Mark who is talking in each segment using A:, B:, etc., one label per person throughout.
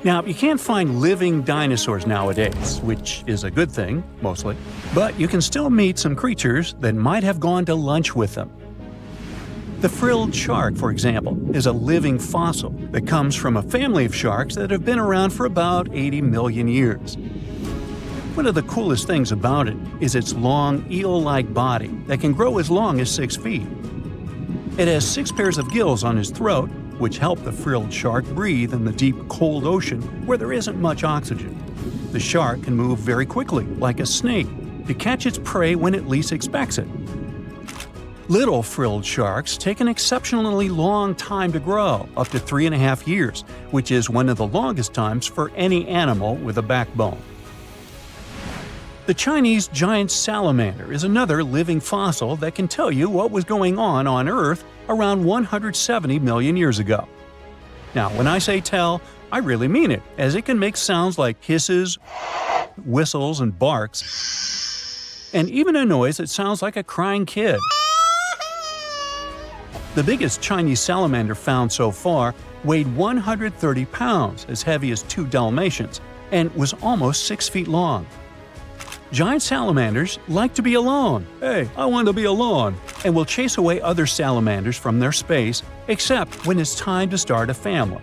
A: Now, you can't find living dinosaurs nowadays, which is a good thing, mostly, but you can still meet some creatures that might have gone to lunch with them. The frilled shark, for example, is a living fossil that comes from a family of sharks that have been around for about 80 million years. One of the coolest things about it is its long, eel-like body that can grow as long as 6 feet. It has 6 pairs of gills on its throat, which help the frilled shark breathe in the deep, cold ocean where there isn't much oxygen. The shark can move very quickly, like a snake, to catch its prey when it least expects it. Little frilled sharks take an exceptionally long time to grow, up to 3.5 years, which is one of the longest times for any animal with a backbone. The Chinese giant salamander is another living fossil that can tell you what was going on Earth around 170 million years ago. Now, when I say tell, I really mean it, as it can make sounds like hisses, whistles, and barks, and even a noise that sounds like a crying kid. The biggest Chinese salamander found so far weighed 130 pounds, as heavy as 2 Dalmatians, and was almost 6 feet long. Giant salamanders like to be alone. Hey, I want to be alone. And will chase away other salamanders from their space, except when it's time to start a family.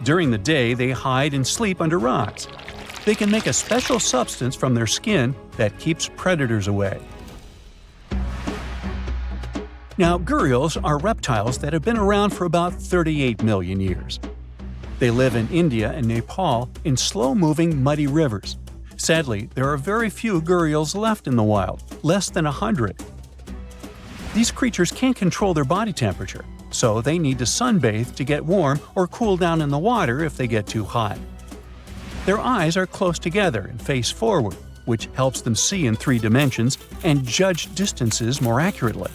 A: During the day, they hide and sleep under rocks. They can make a special substance from their skin that keeps predators away. Now, gharials are reptiles that have been around for about 38 million years. They live in India and Nepal in slow-moving, muddy rivers. Sadly, there are very few gharials left in the wild, less than 100. These creatures can't control their body temperature, so they need to sunbathe to get warm or cool down in the water if they get too hot. Their eyes are close together and face forward, which helps them see in 3 dimensions and judge distances more accurately.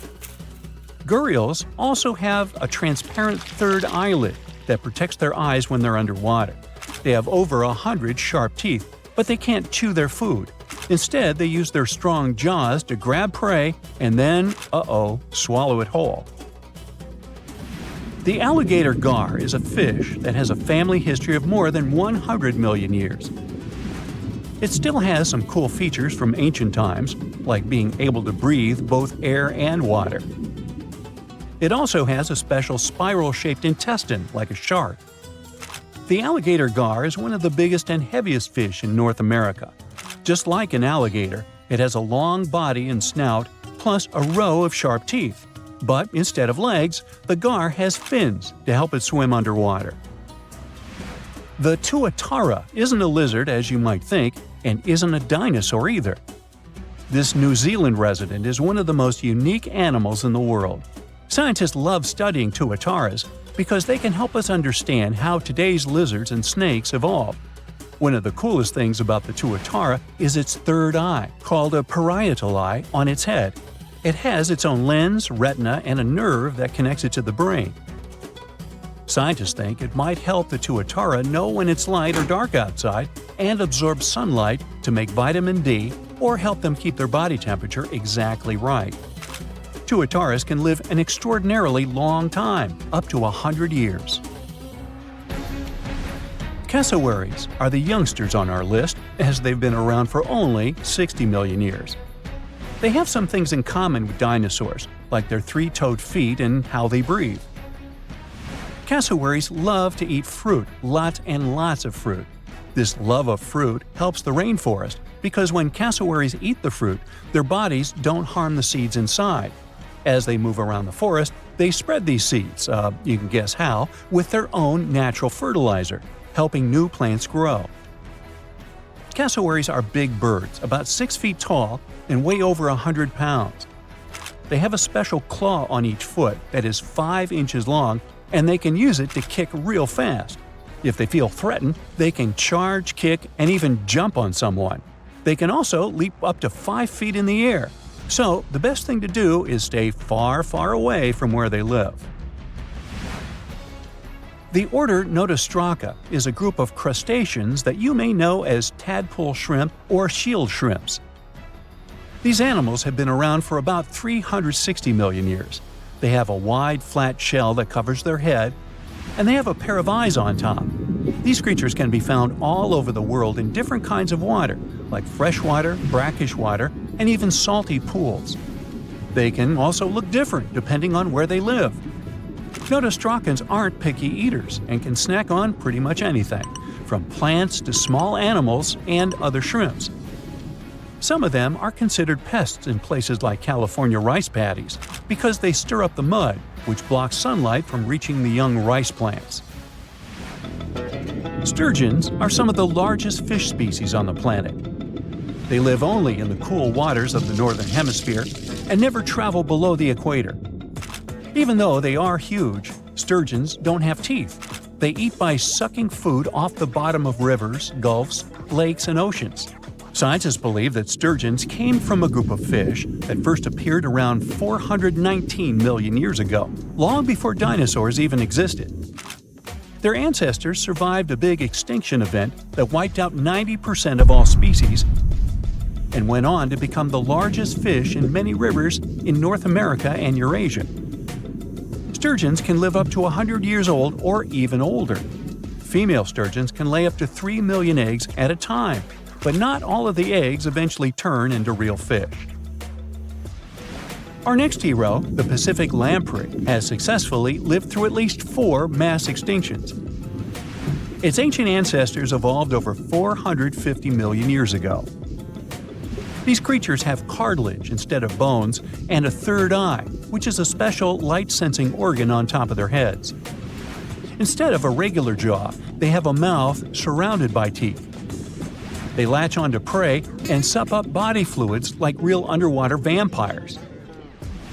A: Gharials also have a transparent third eyelid that protects their eyes when they're underwater. They have over 100 sharp teeth, but they can't chew their food. Instead, they use their strong jaws to grab prey and then, swallow it whole. The alligator gar is a fish that has a family history of more than 100 million years. It still has some cool features from ancient times, like being able to breathe both air and water. It also has a special spiral-shaped intestine, like a shark. The alligator gar is one of the biggest and heaviest fish in North America. Just like an alligator, it has a long body and snout, plus a row of sharp teeth. But instead of legs, the gar has fins to help it swim underwater. The tuatara isn't a lizard as you might think, and isn't a dinosaur either. This New Zealand resident is one of the most unique animals in the world. Scientists love studying tuataras because they can help us understand how today's lizards and snakes evolved. One of the coolest things about the tuatara is its third eye, called a parietal eye, on its head. It has its own lens, retina, and a nerve that connects it to the brain. Scientists think it might help the tuatara know when it's light or dark outside and absorb sunlight to make vitamin D or help them keep their body temperature exactly right. Tuataras can live an extraordinarily long time, up to 100 years. Cassowaries are the youngsters on our list, as they've been around for only 60 million years. They have some things in common with dinosaurs, like their 3-toed feet and how they breathe. Cassowaries love to eat fruit, lots and lots of fruit. This love of fruit helps the rainforest, because when cassowaries eat the fruit, their bodies don't harm the seeds inside. As they move around the forest, they spread these seeds, you can guess how, with their own natural fertilizer, helping new plants grow. Cassowaries are big birds, about 6 feet tall and weigh over 100 pounds. They have a special claw on each foot that is 5 inches long, and they can use it to kick real fast. If they feel threatened, they can charge, kick, and even jump on someone. They can also leap up to 5 feet in the air. So, the best thing to do is stay far, far away from where they live. The order Notostraca is a group of crustaceans that you may know as tadpole shrimp or shield shrimps. These animals have been around for about 360 million years. They have a wide, flat shell that covers their head, and they have a pair of eyes on top. These creatures can be found all over the world in different kinds of water, like freshwater, brackish water, and even salty pools. They can also look different depending on where they live. Notostraccans aren't picky eaters and can snack on pretty much anything, from plants to small animals and other shrimps. Some of them are considered pests in places like California rice paddies because they stir up the mud, which blocks sunlight from reaching the young rice plants. Sturgeons are some of the largest fish species on the planet. They live only in the cool waters of the northern hemisphere and never travel below the equator. Even though they are huge, sturgeons don't have teeth. They eat by sucking food off the bottom of rivers, gulfs, lakes, and oceans. Scientists believe that sturgeons came from a group of fish that first appeared around 419 million years ago, long before dinosaurs even existed. Their ancestors survived a big extinction event that wiped out 90% of all species and went on to become the largest fish in many rivers in North America and Eurasia. Sturgeons can live up to 100 years old or even older. Female sturgeons can lay up to 3 million eggs at a time, but not all of the eggs eventually turn into real fish. Our next hero, the Pacific lamprey, has successfully lived through at least 4 mass extinctions. Its ancient ancestors evolved over 450 million years ago. These creatures have cartilage instead of bones and a third eye, which is a special light-sensing organ on top of their heads. Instead of a regular jaw, they have a mouth surrounded by teeth. They latch onto prey and sup up body fluids like real underwater vampires.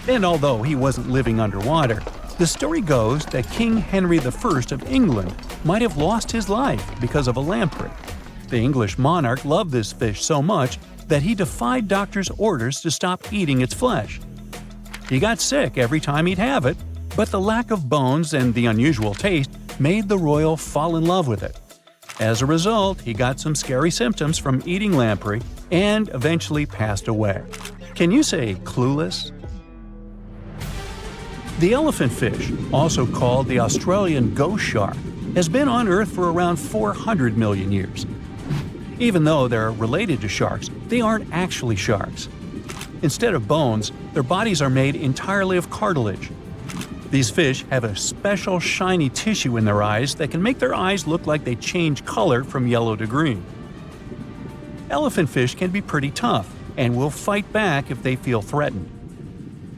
A: And although he wasn't living underwater, the story goes that King Henry I of England might have lost his life because of a lamprey. The English monarch loved this fish so much that he defied doctors' orders to stop eating its flesh. He got sick every time he'd have it, but the lack of bones and the unusual taste made the royal fall in love with it. As a result, he got some scary symptoms from eating lamprey and eventually passed away. Can you say clueless? The elephant fish, also called the Australian ghost shark, has been on Earth for around 400 million years. Even though they're related to sharks, they aren't actually sharks. Instead of bones, their bodies are made entirely of cartilage. These fish have a special shiny tissue in their eyes that can make their eyes look like they change color from yellow to green. Elephant fish can be pretty tough and will fight back if they feel threatened.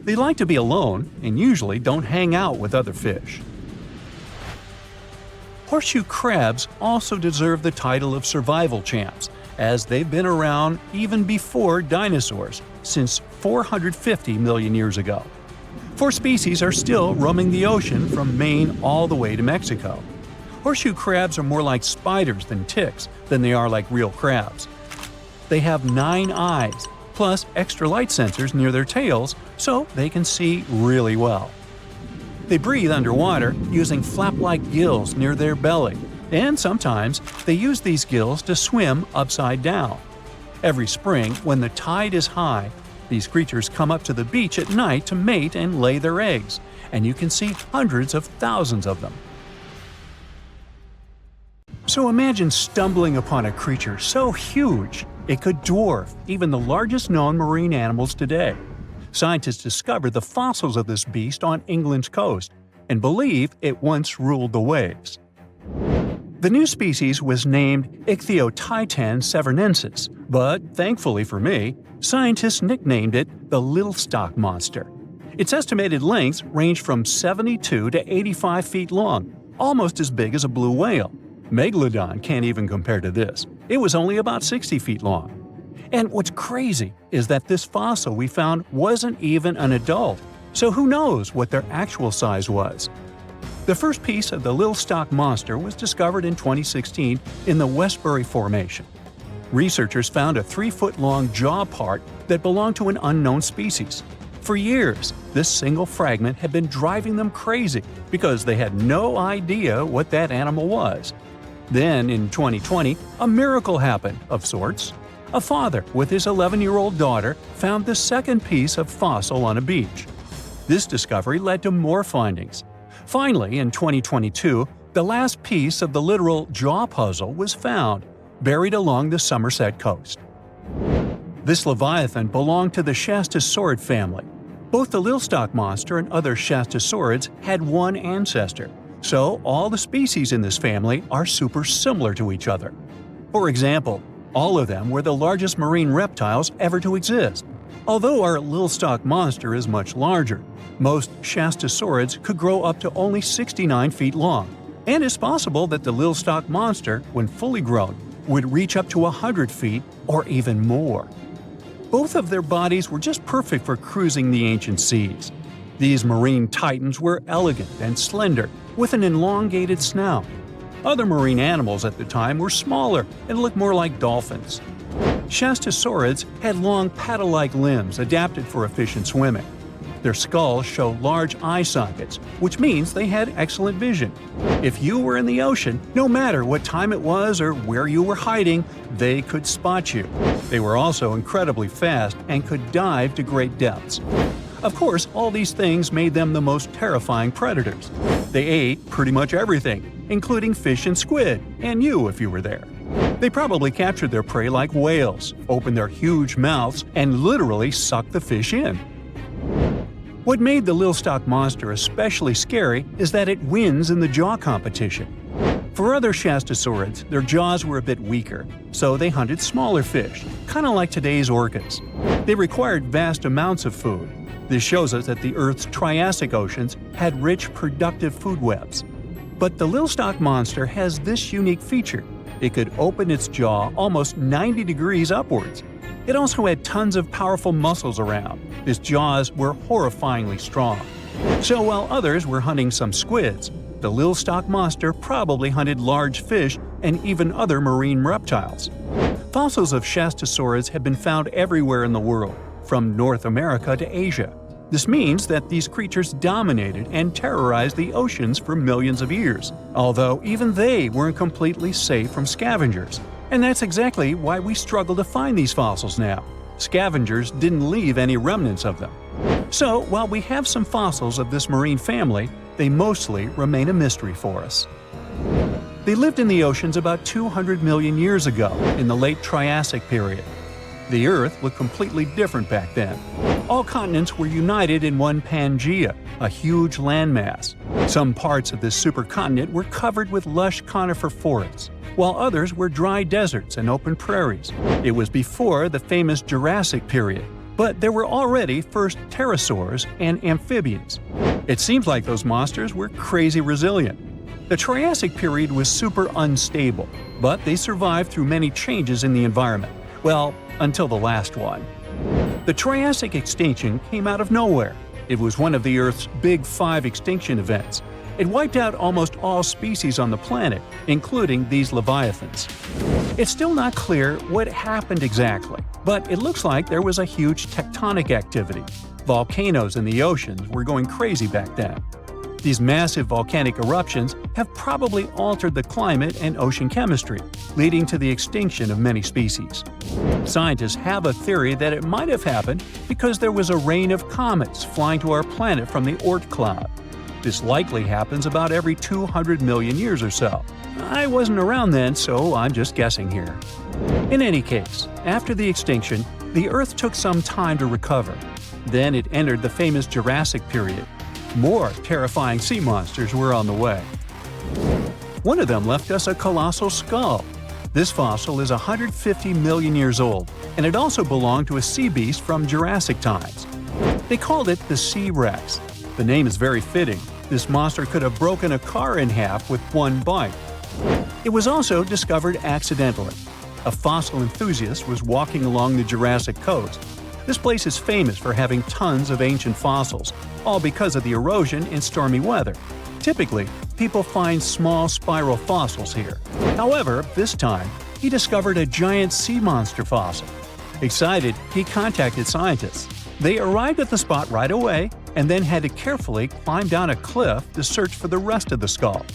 A: They like to be alone and usually don't hang out with other fish. Horseshoe crabs also deserve the title of survival champs, as they've been around even before dinosaurs, since 450 million years ago. 4 species are still roaming the ocean from Maine all the way to Mexico. Horseshoe crabs are more like spiders than ticks than they are like real crabs. They have 9 eyes, plus extra light sensors near their tails, so they can see really well. They breathe underwater using flap-like gills near their belly, and sometimes they use these gills to swim upside down. Every spring, when the tide is high, these creatures come up to the beach at night to mate and lay their eggs, and you can see hundreds of thousands of them. So imagine stumbling upon a creature so huge it could dwarf even the largest known marine animals today. Scientists discovered the fossils of this beast on England's coast and believe it once ruled the waves. The new species was named Ichthyotitan severnensis, but thankfully for me, scientists nicknamed it the Little Stock Monster. Its estimated lengths range from 72 to 85 feet long, almost as big as a blue whale. Megalodon can't even compare to this. It was only about 60 feet long. And what's crazy is that this fossil we found wasn't even an adult, so who knows what their actual size was. The first piece of the Little Stock Monster was discovered in 2016 in the Westbury Formation. Researchers found a 3-foot-long jaw part that belonged to an unknown species. For years, this single fragment had been driving them crazy because they had no idea what that animal was. Then, in 2020, a miracle happened, of sorts. A father with his 11-year-old daughter found the second piece of fossil on a beach. This discovery led to more findings. Finally, in 2022, The last piece of the literal jaw puzzle was found, buried along the Somerset coast. This leviathan belonged to the Shastosaurid family. Both the Lilstock monster and other Shastosaurids had one ancestor, so all the species in this family are super similar to each other. For example, all of them were the largest marine reptiles ever to exist. Although our Lilstock monster is much larger, most Shastosaurids could grow up to only 69 feet long, and it's possible that the Lilstock monster, when fully grown, would reach up to 100 feet or even more. Both of their bodies were just perfect for cruising the ancient seas. These marine titans were elegant and slender, with an elongated snout. Other marine animals at the time were smaller and looked more like dolphins. Shastosaurids had long paddle-like limbs adapted for efficient swimming. Their skulls show large eye sockets, which means they had excellent vision. If you were in the ocean, no matter what time it was or where you were hiding, they could spot you. They were also incredibly fast and could dive to great depths. Of course, all these things made them the most terrifying predators. They ate pretty much everything, including fish and squid, and you if you were there. They probably captured their prey like whales, opened their huge mouths, and literally sucked the fish in. What made the Lilstock monster especially scary is that it wins in the jaw competition. For other Shastosaurids, their jaws were a bit weaker, so they hunted smaller fish, kind of like today's orcas. They required vast amounts of food. This shows us that the Earth's Triassic oceans had rich, productive food webs. But the Lilstock monster has this unique feature. It could open its jaw almost 90 degrees upwards. It also had tons of powerful muscles around. Its jaws were horrifyingly strong. So while others were hunting some squids, the Lilstock monster probably hunted large fish and even other marine reptiles. Fossils of Shastosaurids have been found everywhere in the world, from North America to Asia. This means that these creatures dominated and terrorized the oceans for millions of years, although even they weren't completely safe from scavengers. And that's exactly why we struggle to find these fossils now. Scavengers didn't leave any remnants of them. So, while we have some fossils of this marine family, they mostly remain a mystery for us. They lived in the oceans about 200 million years ago, in the late Triassic period. The Earth looked completely different back then. All continents were united in one Pangaea, a huge landmass. Some parts of this supercontinent were covered with lush conifer forests, while others were dry deserts and open prairies. It was before the famous Jurassic period, but there were already first pterosaurs and amphibians. It seems like those monsters were crazy resilient. The Triassic period was super unstable, but they survived through many changes in the environment. Well, until the last one. The Triassic extinction came out of nowhere. It was one of the Earth's big 5 extinction events. It wiped out almost all species on the planet, including these leviathans. It's still not clear what happened exactly, but it looks like there was a huge tectonic activity. Volcanoes in the oceans were going crazy back then. These massive volcanic eruptions have probably altered the climate and ocean chemistry, leading to the extinction of many species. Scientists have a theory that it might have happened because there was a rain of comets flying to our planet from the Oort cloud. This likely happens about every 200 million years or so. I wasn't around then, so I'm just guessing here. In any case, after the extinction, the Earth took some time to recover. Then it entered the famous Jurassic period. More terrifying sea monsters were on the way. One of them left us a colossal skull. This fossil is 150 million years old, and it also belonged to a sea beast from Jurassic times. They called it the Sea Rex. The name is very fitting. This monster could have broken a car in half with one bite. It was also discovered accidentally. A fossil enthusiast was walking along the Jurassic coast. This place is famous for having tons of ancient fossils, all because of the erosion and stormy weather. Typically, people find small spiral fossils here. However, this time, he discovered a giant sea monster fossil. Excited, he contacted scientists. They arrived at the spot right away and then had to carefully climb down a cliff to search for the rest of the skull.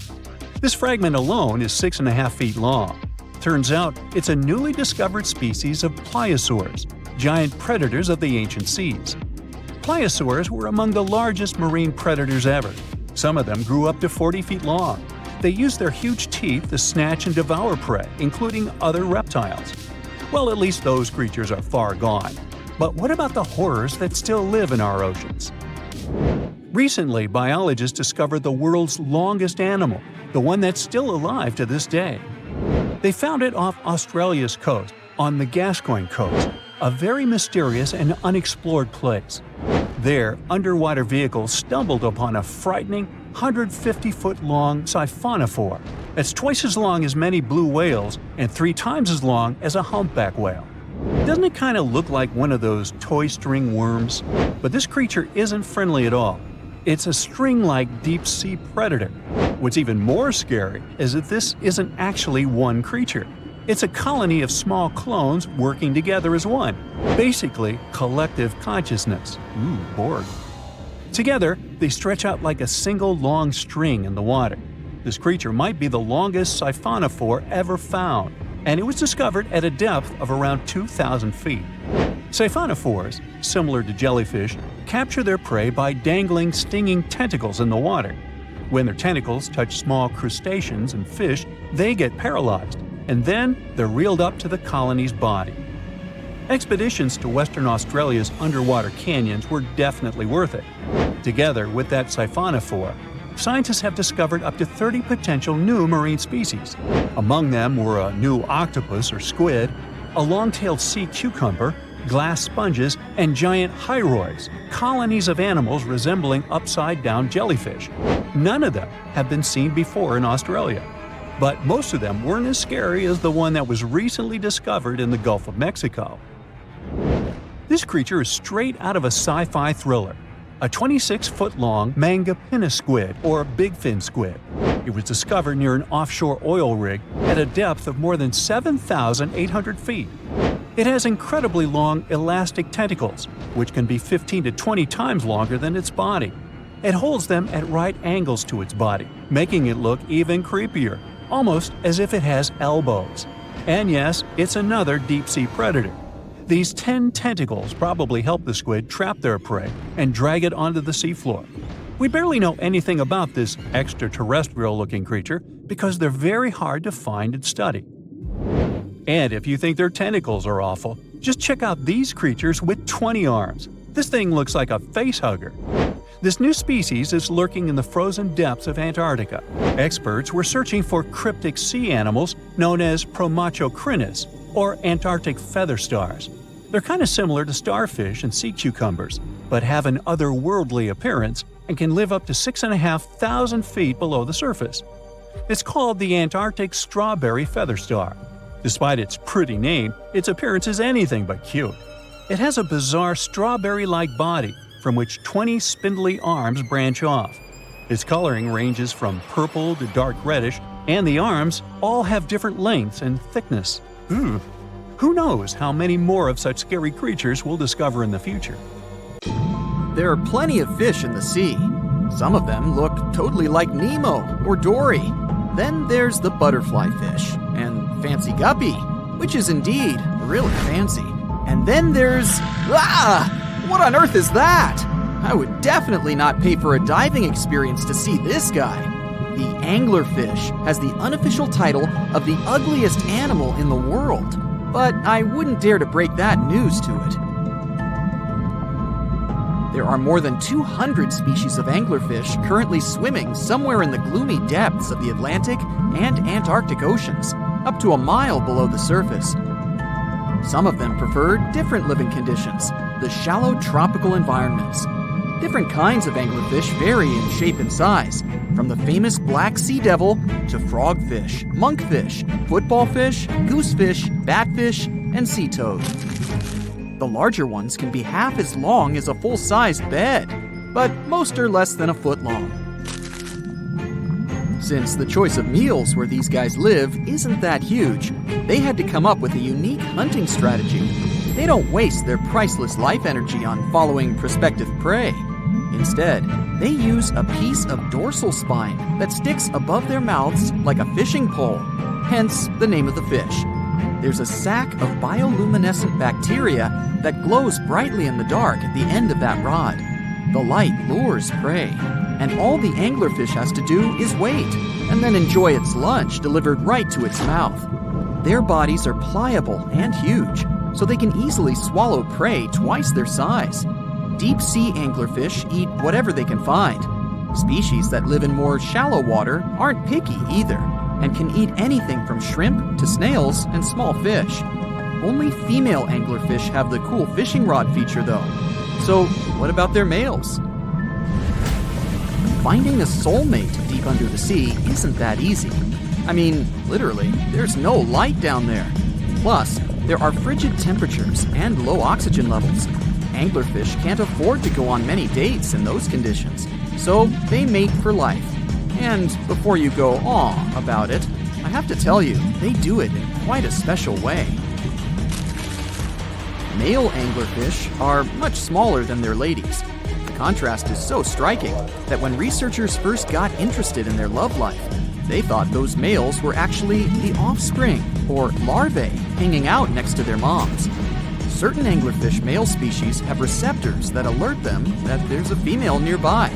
A: This fragment alone is 6.5 feet long. Turns out, it's a newly discovered species of pliosaurs, giant predators of the ancient seas. Pliosaurs were among the largest marine predators ever. Some of them grew up to 40 feet long. They use their huge teeth to snatch and devour prey, including other reptiles. Well, at least those creatures are far gone. But what about the horrors that still live in our oceans? Recently, biologists discovered the world's longest animal, the one that's still alive to this day. They found it off Australia's coast, on the Gascoyne coast, a very mysterious and unexplored place. There, underwater vehicles stumbled upon a frightening 150-foot-long siphonophore that's twice as long as many blue whales and 3 times as long as a humpback whale. Doesn't it kind of look like one of those toy string worms? But this creature isn't friendly at all. It's a string-like deep-sea predator. What's even more scary is that this isn't actually one creature. It's a colony of small clones working together as one. Basically, collective consciousness. Ooh, Borg. Together, they stretch out like a single long string in the water. This creature might be the longest siphonophore ever found, and it was discovered at a depth of around 2,000 feet. Siphonophores, similar to jellyfish, capture their prey by dangling stinging tentacles in the water. When their tentacles touch small crustaceans and fish, they get paralyzed, and then they're reeled up to the colony's body. Expeditions to Western Australia's underwater canyons were definitely worth it. Together with that siphonophore, scientists have discovered up to 30 potential new marine species. Among them were a new octopus or squid, a long-tailed sea cucumber, glass sponges, and giant hyroids, colonies of animals resembling upside-down jellyfish. None of them have been seen before in Australia. But most of them weren't as scary as the one that was recently discovered in the Gulf of Mexico. This creature is straight out of a sci-fi thriller, a 26-foot-long mangapinna squid or bigfin squid. It was discovered near an offshore oil rig at a depth of more than 7,800 feet. It has incredibly long elastic tentacles, which can be 15 to 20 times longer than its body. It holds them at right angles to its body, making it look even creepier, almost as if it has elbows. And yes, it's another deep-sea predator. These 10 tentacles probably help the squid trap their prey and drag it onto the seafloor. We barely know anything about this extraterrestrial-looking creature because they're very hard to find and study. And if you think their tentacles are awful, just check out these creatures with 20 arms. This thing looks like a facehugger. This new species is lurking in the frozen depths of Antarctica. Experts were searching for cryptic sea animals known as Promachocrinus, or Antarctic feather stars. They're kind of similar to starfish and sea cucumbers, but have an otherworldly appearance and can live up to 6,500 feet below the surface. It's called the Antarctic strawberry feather star. Despite its pretty name, its appearance is anything but cute. It has a bizarre strawberry-like body from which 20 spindly arms branch off. Its coloring ranges from purple to dark reddish, and the arms all have different lengths and thickness. Who knows how many more of such scary creatures we'll discover in the future?
B: There are plenty of fish in the sea. Some of them look totally like Nemo or Dory. Then there's the butterfly fish and fancy guppy, which is indeed really fancy. And then there's… What on earth is that? I would definitely not pay for a diving experience to see this guy. The anglerfish has the unofficial title of the ugliest animal in the world, but I wouldn't dare to break that news to it. There are more than 200 species of anglerfish currently swimming somewhere in the gloomy depths of the Atlantic and Antarctic Oceans, up to a mile below the surface. Some of them prefer different living conditions, the shallow tropical environments. Different kinds of anglerfish vary in shape and size, from the famous black sea devil to frogfish, monkfish, footballfish, goosefish, batfish, and sea toad. The larger ones can be half as long as a full-sized bed, but most are less than a foot long. Since the choice of meals where these guys live isn't that huge, they had to come up with a unique hunting strategy. They don't waste their priceless life energy on following prospective prey. Instead, they use a piece of dorsal spine that sticks above their mouths like a fishing pole, hence the name of the fish. There's a sac of bioluminescent bacteria that glows brightly in the dark at the end of that rod. The light lures prey, and all the anglerfish has to do is wait, and then enjoy its lunch delivered right to its mouth. Their bodies are pliable and huge, so they can easily swallow prey twice their size. Deep-sea anglerfish eat whatever they can find. Species that live in more shallow water aren't picky either, and can eat anything from shrimp to snails and small fish. Only female anglerfish have the cool fishing rod feature though. So what about their males? Finding a soulmate deep under the sea isn't that easy. I mean, literally, there's no light down there. Plus, there are frigid temperatures and low oxygen levels. Anglerfish can't afford to go on many dates in those conditions, so they mate for life. And before you go aw about it, I have to tell you, they do it in quite a special way. Male anglerfish are much smaller than their ladies. The contrast is so striking that when researchers first got interested in their love life, they thought those males were actually the offspring, or larvae, hanging out next to their moms. Certain anglerfish male species have receptors that alert them that there's a female nearby.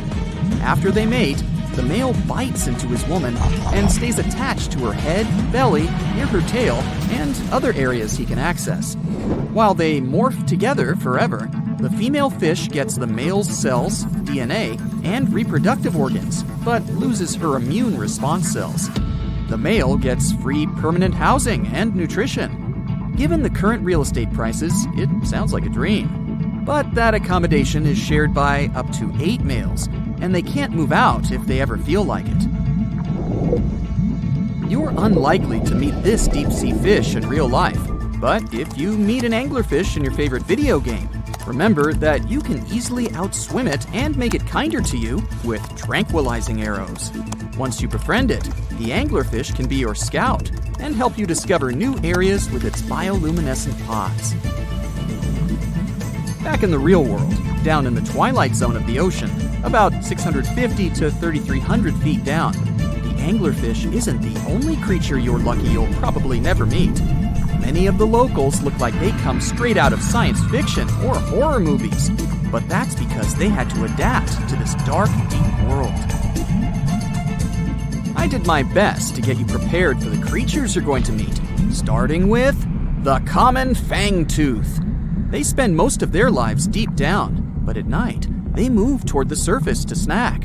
B: After they mate, the male bites into his woman and stays attached to her head, belly, near her tail, and other areas he can access. While they morph together forever, the female fish gets the male's cells, DNA, and reproductive organs, but loses her immune response cells. The male gets free permanent housing and nutrition. Given the current real estate prices, it sounds like a dream. But that accommodation is shared by up to 8 males, and they can't move out if they ever feel like it. You're unlikely to meet this deep-sea fish in real life, but if you meet an anglerfish in your favorite video game, remember that you can easily outswim it and make it kinder to you with tranquilizing arrows. Once you befriend it, the anglerfish can be your scout and help you discover new areas with its bioluminescent pods. Back in the real world, down in the twilight zone of the ocean, about 650 to 3,300 feet down, the anglerfish isn't the only creature you're lucky you'll probably never meet. Many of the locals look like they come straight out of science fiction or horror movies, but that's because they had to adapt to this dark, deep world. I did my best to get you prepared for the creatures you're going to meet, starting with the common fangtooth. They spend most of their lives deep down, but at night, they move toward the surface to snack.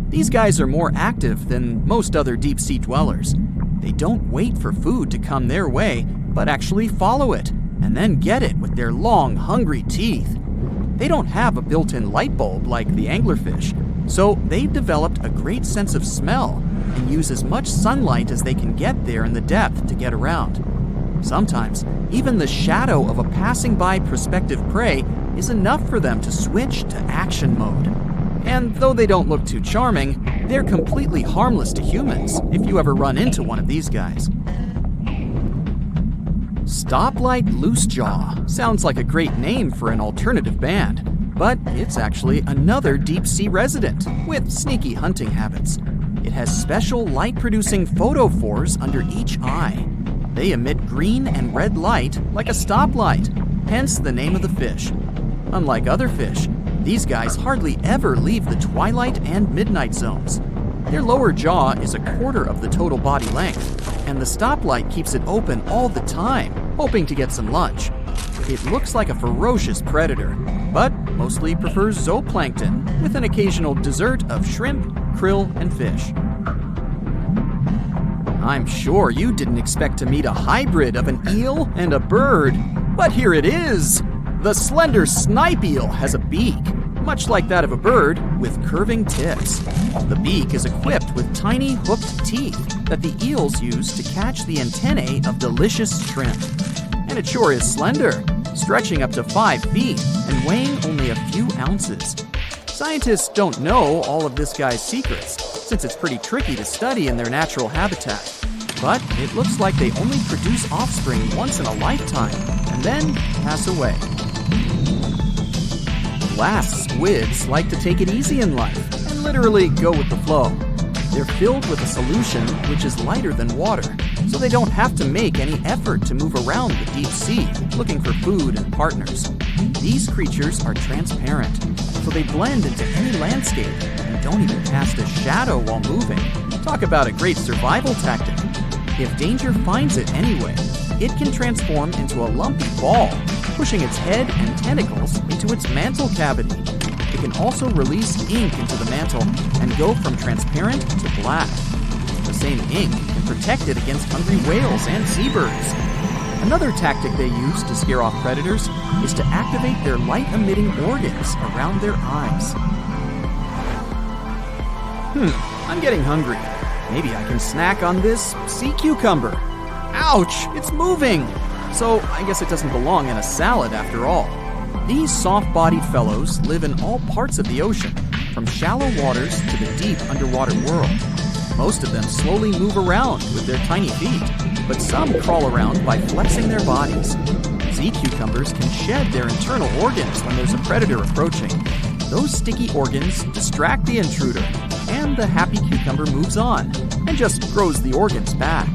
B: These guys are more active than most other deep-sea dwellers. They don't wait for food to come their way, but actually follow it, and then get it with their long, hungry teeth. They don't have a built-in light bulb like the anglerfish, so they've developed a great sense of smell and use as much sunlight as they can get there in the depth to get around. Sometimes, even the shadow of a passing by prospective prey is enough for them to switch to action mode. And though they don't look too charming, they're completely harmless to humans if you ever run into one of these guys. Stoplight Loosejaw sounds like a great name for an alternative band, but it's actually another deep-sea resident with sneaky hunting habits. It has special light-producing photophores under each eye. They emit green and red light like a stoplight, hence the name of the fish. Unlike other fish, these guys hardly ever leave the twilight and midnight zones. Their lower jaw is a quarter of the total body length, and the stoplight keeps it open all the time, hoping to get some lunch. It looks like a ferocious predator, but mostly prefers zooplankton, with an occasional dessert of shrimp, krill, and fish. I'm sure you didn't expect to meet a hybrid of an eel and a bird, but here it is! The slender snipe eel has a beak, much like that of a bird, with curving tips. The beak is equipped with tiny hooked teeth that the eels use to catch the antennae of delicious shrimp. And it sure is slender, stretching up to 5 feet and weighing only a few ounces. Scientists don't know all of this guy's secrets, since it's pretty tricky to study in their natural habitat. But it looks like they only produce offspring once in a lifetime, and then pass away. Glass squids like to take it easy in life and literally go with the flow. They're filled with a solution which is lighter than water, so they don't have to make any effort to move around the deep sea looking for food and partners. These creatures are transparent, so they blend into any landscape and don't even cast a shadow while moving. Talk about a great survival tactic. If danger finds it anyway, it can transform into a lumpy ball, pushing its head and tentacles into its mantle cavity. It can also release ink into the mantle and go from transparent to black. The same ink can protect it against hungry whales and seabirds. Another tactic they use to scare off predators is to activate their light-emitting organs around their eyes. I'm getting hungry. Maybe I can snack on this sea cucumber. Ouch, it's moving! So I guess it doesn't belong in a salad after all. These soft-bodied fellows live in all parts of the ocean, from shallow waters to the deep underwater world. Most of them slowly move around with their tiny feet, but some crawl around by flexing their bodies. Sea cucumbers can shed their internal organs when there's a predator approaching. Those sticky organs distract the intruder, and the happy cucumber moves on and just grows the organs back.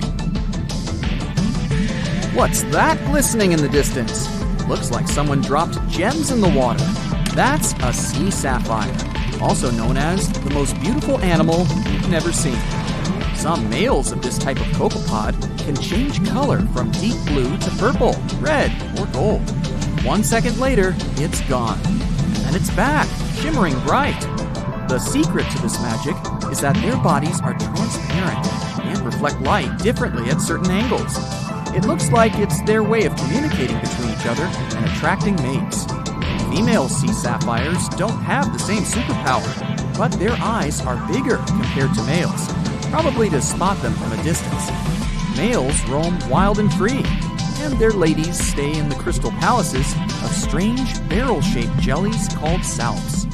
B: What's that glistening in the distance? Looks like someone dropped gems in the water. That's a sea sapphire, also known as the most beautiful animal you've never seen. Some males of this type of copepod can change color from deep blue to purple, red, or gold. 1 second later, it's gone. And it's back, shimmering bright. The secret to this magic is that their bodies are transparent and reflect light differently at certain angles. It looks like it's their way of communicating between each other and attracting mates. Female sea sapphires don't have the same superpower, but their eyes are bigger compared to males, probably to spot them from a distance. Males roam wild and free, and their ladies stay in the crystal palaces of strange barrel-shaped jellies called salps.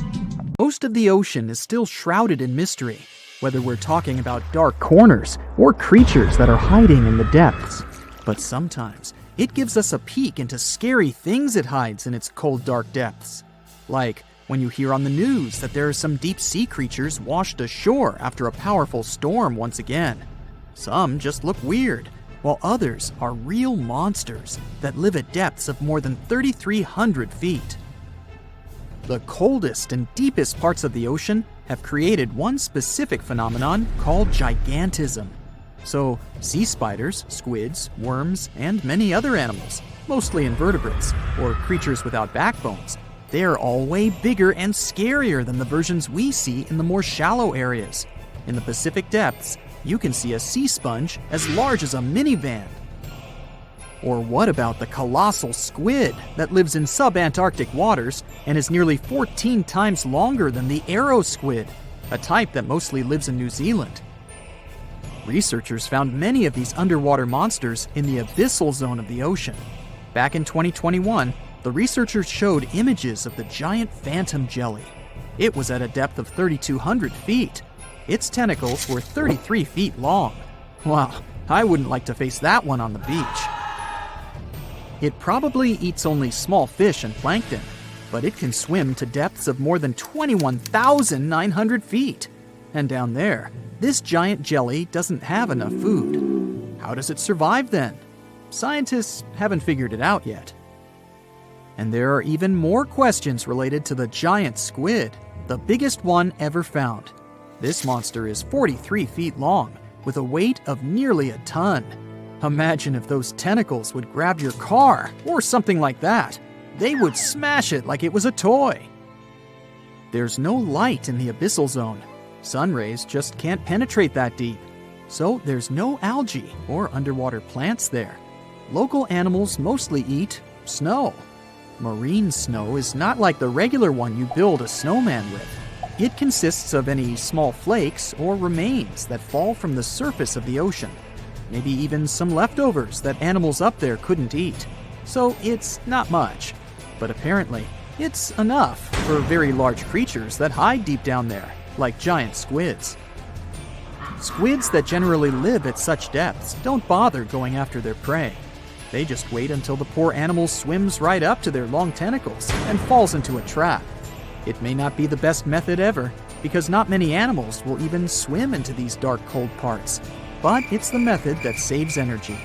B: Most of the ocean is still shrouded in mystery, whether we're talking about dark corners or creatures that are hiding in the depths. But sometimes it gives us a peek into scary things it hides in its cold, dark depths. Like when you hear on the news that there are some deep sea creatures washed ashore after a powerful storm once again. Some just look weird, while others are real monsters that live at depths of more than 3,300 feet. The coldest and deepest parts of the ocean have created one specific phenomenon called gigantism. So, sea spiders, squids, worms, and many other animals, mostly invertebrates, or creatures without backbones, they're all way bigger and scarier than the versions we see in the more shallow areas. In the Pacific depths, you can see a sea sponge as large as a minivan. Or what about the colossal squid that lives in sub-Antarctic waters and is nearly 14 times longer than the arrow squid, a type that mostly lives in New Zealand? Researchers found many of these underwater monsters in the abyssal zone of the ocean. Back in 2021, the researchers showed images of the giant phantom jelly. It was at a depth of 3,200 feet. Its tentacles were 33 feet long. Wow, I wouldn't like to face that one on the beach. It probably eats only small fish and plankton, but it can swim to depths of more than 21,900 feet. And down there, this giant jelly doesn't have enough food. How does it survive then? Scientists haven't figured it out yet. And there are even more questions related to the giant squid, the biggest one ever found. This monster is 43 feet long, with a weight of nearly a ton. Imagine if those tentacles would grab your car, or something like that. They would smash it like it was a toy. There's no light in the abyssal zone. Sun rays just can't penetrate that deep. So there's no algae or underwater plants there. Local animals mostly eat snow. Marine snow is not like the regular one you build a snowman with. It consists of any small flakes or remains that fall from the surface of the ocean. Maybe even some leftovers that animals up there couldn't eat. So it's not much. But apparently, it's enough for very large creatures that hide deep down there, like giant squids. Squids that generally live at such depths don't bother going after their prey. They just wait until the poor animal swims right up to their long tentacles and falls into a trap. It may not be the best method ever, because not many animals will even swim into these dark, cold parts. But it's the method that saves energy.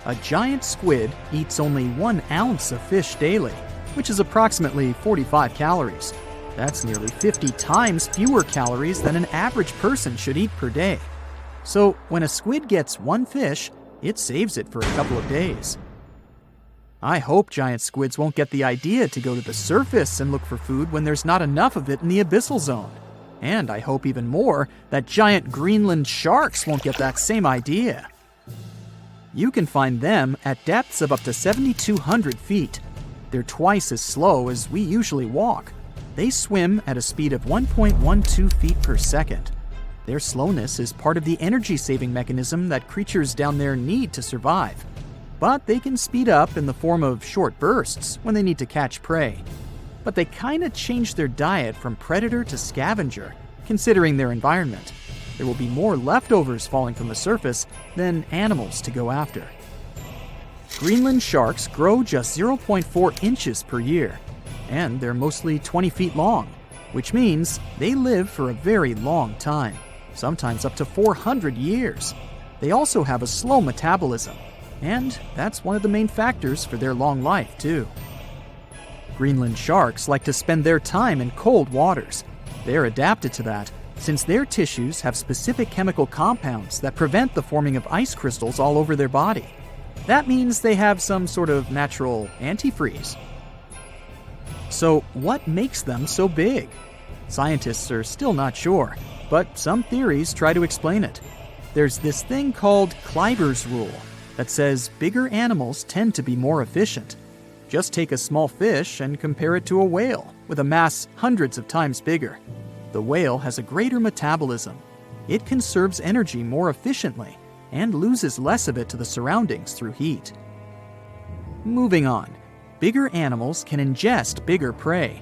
B: A giant squid eats only 1 ounce of fish daily. which is approximately 45 calories. That's nearly 50 times fewer calories than an average person should eat per day. So when a squid gets one fish, it saves it for a couple of days. I hope giant squids won't get the idea to go to the surface and look for food when there's not enough of it in the abyssal zone. And I hope even more that giant Greenland sharks won't get that same idea. You can find them at depths of up to 7,200 feet. They're twice as slow as we usually walk. They swim at a speed of 1.12 feet per second. Their slowness is part of the energy-saving mechanism that creatures down there need to survive. But they can speed up in the form of short bursts when they need to catch prey. But they kinda change their diet from predator to scavenger, considering their environment. There will be more leftovers falling from the surface than animals to go after. Greenland sharks grow just 0.4 inches per year, and they're mostly 20 feet long, which means they live for a very long time, sometimes up to 400 years. They also have a slow metabolism, and that's one of the main factors for their long life, too. Greenland sharks like to spend their time in cold waters. They're adapted to that, since their tissues have specific chemical compounds that prevent the forming of ice crystals all over their body. That means they have some sort of natural antifreeze. So what makes them so big? Scientists are still not sure, but some theories try to explain it. There's this thing called Kleiber's rule that says bigger animals tend to be more efficient. Just take a small fish and compare it to a whale with a mass hundreds of times bigger. The whale has a greater metabolism. It conserves energy more efficiently and loses less of it to the surroundings through heat. Moving on, bigger animals can ingest bigger prey.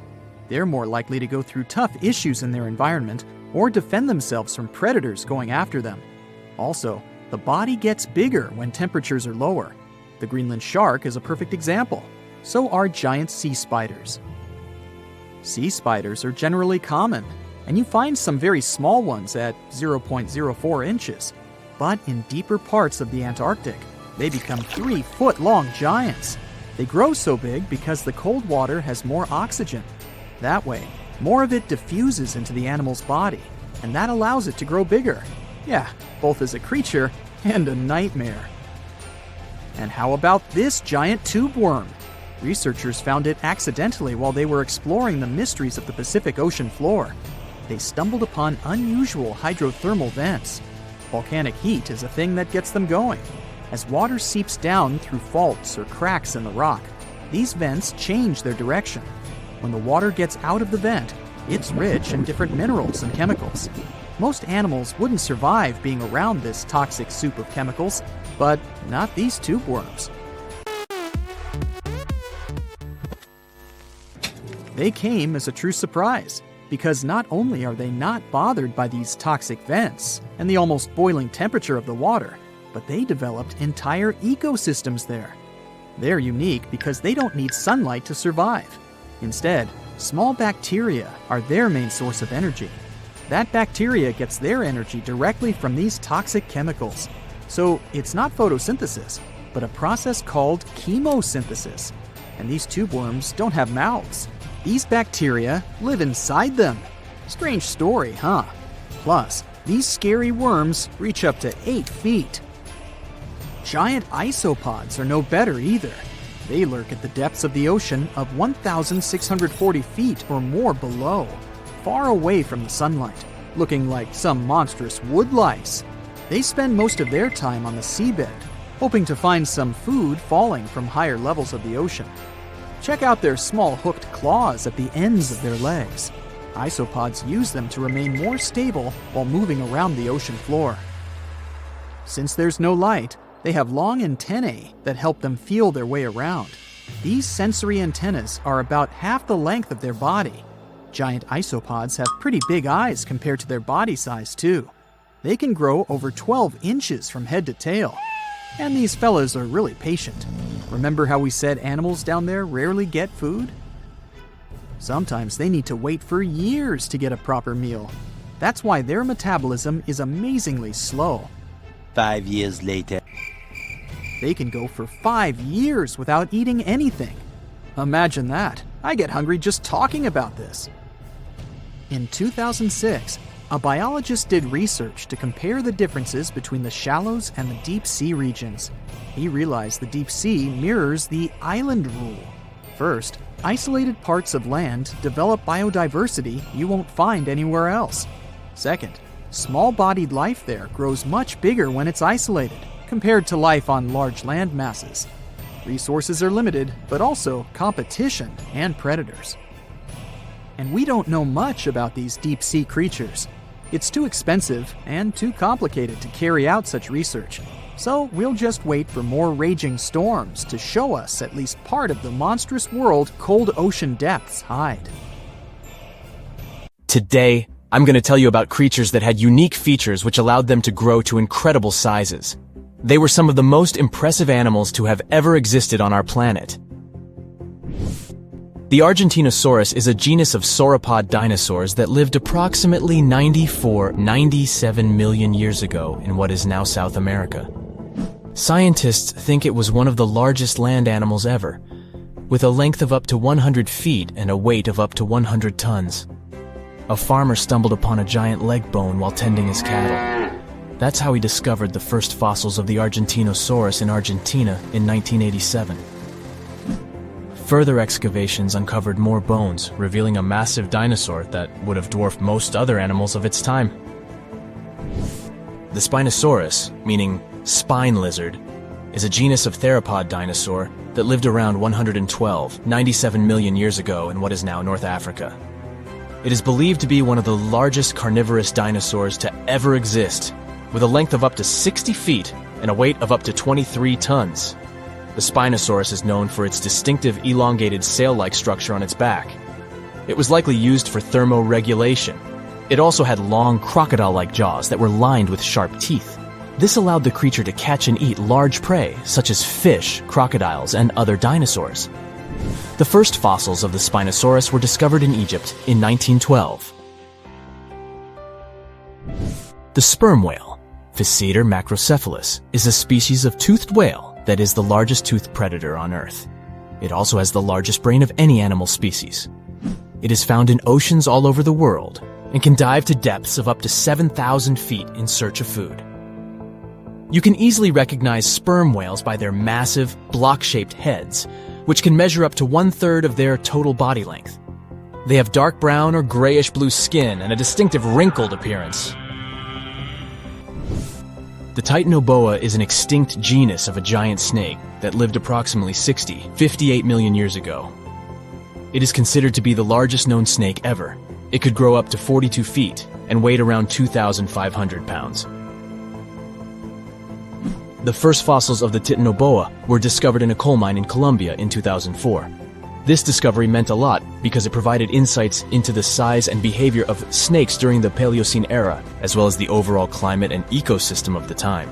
B: They're more likely to go through tough issues in their environment or defend themselves from predators going after them. Also, the body gets bigger when temperatures are lower. The Greenland shark is a perfect example. So are giant sea spiders. Sea spiders are generally common, and you find some very small ones at 0.04 inches. But in deeper parts of the Antarctic, they become 3-foot-long giants. They grow so big because the cold water has more oxygen. That way, more of it diffuses into the animal's body, and that allows it to grow bigger. Yeah, both as a creature and a nightmare. And how about this giant tube worm? Researchers found it accidentally while they were exploring the mysteries of the Pacific Ocean floor. They stumbled upon unusual hydrothermal vents. Volcanic heat is a thing that gets them going. As water seeps down through faults or cracks in the rock, these vents change their direction. When the water gets out of the vent, it's rich in different minerals and chemicals. Most animals wouldn't survive being around this toxic soup of chemicals, but not these tube worms. They came as a true surprise, because not only are they not bothered by these toxic vents and the almost boiling temperature of the water, but they developed entire ecosystems there. They're unique because they don't need sunlight to survive. Instead, small bacteria are their main source of energy. That bacteria gets their energy directly from these toxic chemicals. So it's not photosynthesis, but a process called chemosynthesis. And these tube worms don't have mouths. These bacteria live inside them. Strange story, huh? Plus, these scary worms reach up to 8 feet. Giant isopods are no better either. They lurk at the depths of the ocean of 1,640 feet or more below, far away from the sunlight, looking like some monstrous wood lice. They spend most of their time on the seabed, hoping to find some food falling from higher levels of the ocean. Check out their small hooked claws at the ends of their legs. Isopods use them to remain more stable while moving around the ocean floor. Since there's no light, they have long antennae that help them feel their way around. These sensory antennas are about half the length of their body. Giant isopods have pretty big eyes compared to their body size, too. They can grow over 12 inches from head to tail. And these fellas are really patient. Remember how we said animals down there rarely get food? Sometimes they need to wait for years to get a proper meal. That's why their metabolism is amazingly slow.
C: 5 years later.
B: They can go for 5 years without eating anything. Imagine that. I get hungry just talking about this. In 2006, a biologist did research to compare the differences between the shallows and the deep sea regions. He realized the deep sea mirrors the island rule. First, isolated parts of land develop biodiversity you won't find anywhere else. Second, small-bodied life there grows much bigger when it's isolated, compared to life on large land masses. Resources are limited, but also competition and predators. And we don't know much about these deep-sea creatures. It's too expensive and too complicated to carry out such research, so we'll just wait for more raging storms to show us at least part of the monstrous world cold ocean depths hide.
C: Today, I'm going to tell you about creatures that had unique features which allowed them to grow to incredible sizes. They were some of the most impressive animals to have ever existed on our planet. The Argentinosaurus is a genus of sauropod dinosaurs that lived approximately 97 million years ago in what is now South America. Scientists think it was one of the largest land animals ever, with a length of up to 100 feet and a weight of up to 100 tons. A farmer stumbled upon a giant leg bone while tending his cattle. That's how he discovered the first fossils of the Argentinosaurus in Argentina in 1987. Further excavations uncovered more bones, revealing a massive dinosaur that would have dwarfed most other animals of its time. The Spinosaurus, meaning spine lizard, is a genus of theropod dinosaur that lived around 97 million years ago in what is now North Africa. It is believed to be one of the largest carnivorous dinosaurs to ever exist, with a length of up to 60 feet and a weight of up to 23 tons. The Spinosaurus is known for its distinctive elongated sail-like structure on its back. It was likely used for thermoregulation. It also had long crocodile-like jaws that were lined with sharp teeth. This allowed the creature to catch and eat large prey, such as fish, crocodiles, and other dinosaurs. The first fossils of the Spinosaurus were discovered in Egypt in 1912. The sperm whale, Physeter macrocephalus, is a species of toothed whale that is the largest toothed predator on Earth. It also has the largest brain of any animal species. It is found in oceans all over the world and can dive to depths of up to 7,000 feet in search of food. You can easily recognize sperm whales by their massive, block-shaped heads, which can measure up to 1/3 of their total body length. They have dark brown or grayish-blue skin and a distinctive wrinkled appearance. The titanoboa is an extinct genus of a giant snake that lived approximately 58 million years ago. It is considered to be the largest known snake ever. It could grow up to 42 feet and weighed around 2,500 pounds. The first fossils of the titanoboa were discovered in a coal mine in Colombia in 2004. This discovery meant a lot because it provided insights into the size and behavior of snakes during the Paleocene era, as well as the overall climate and ecosystem of the time.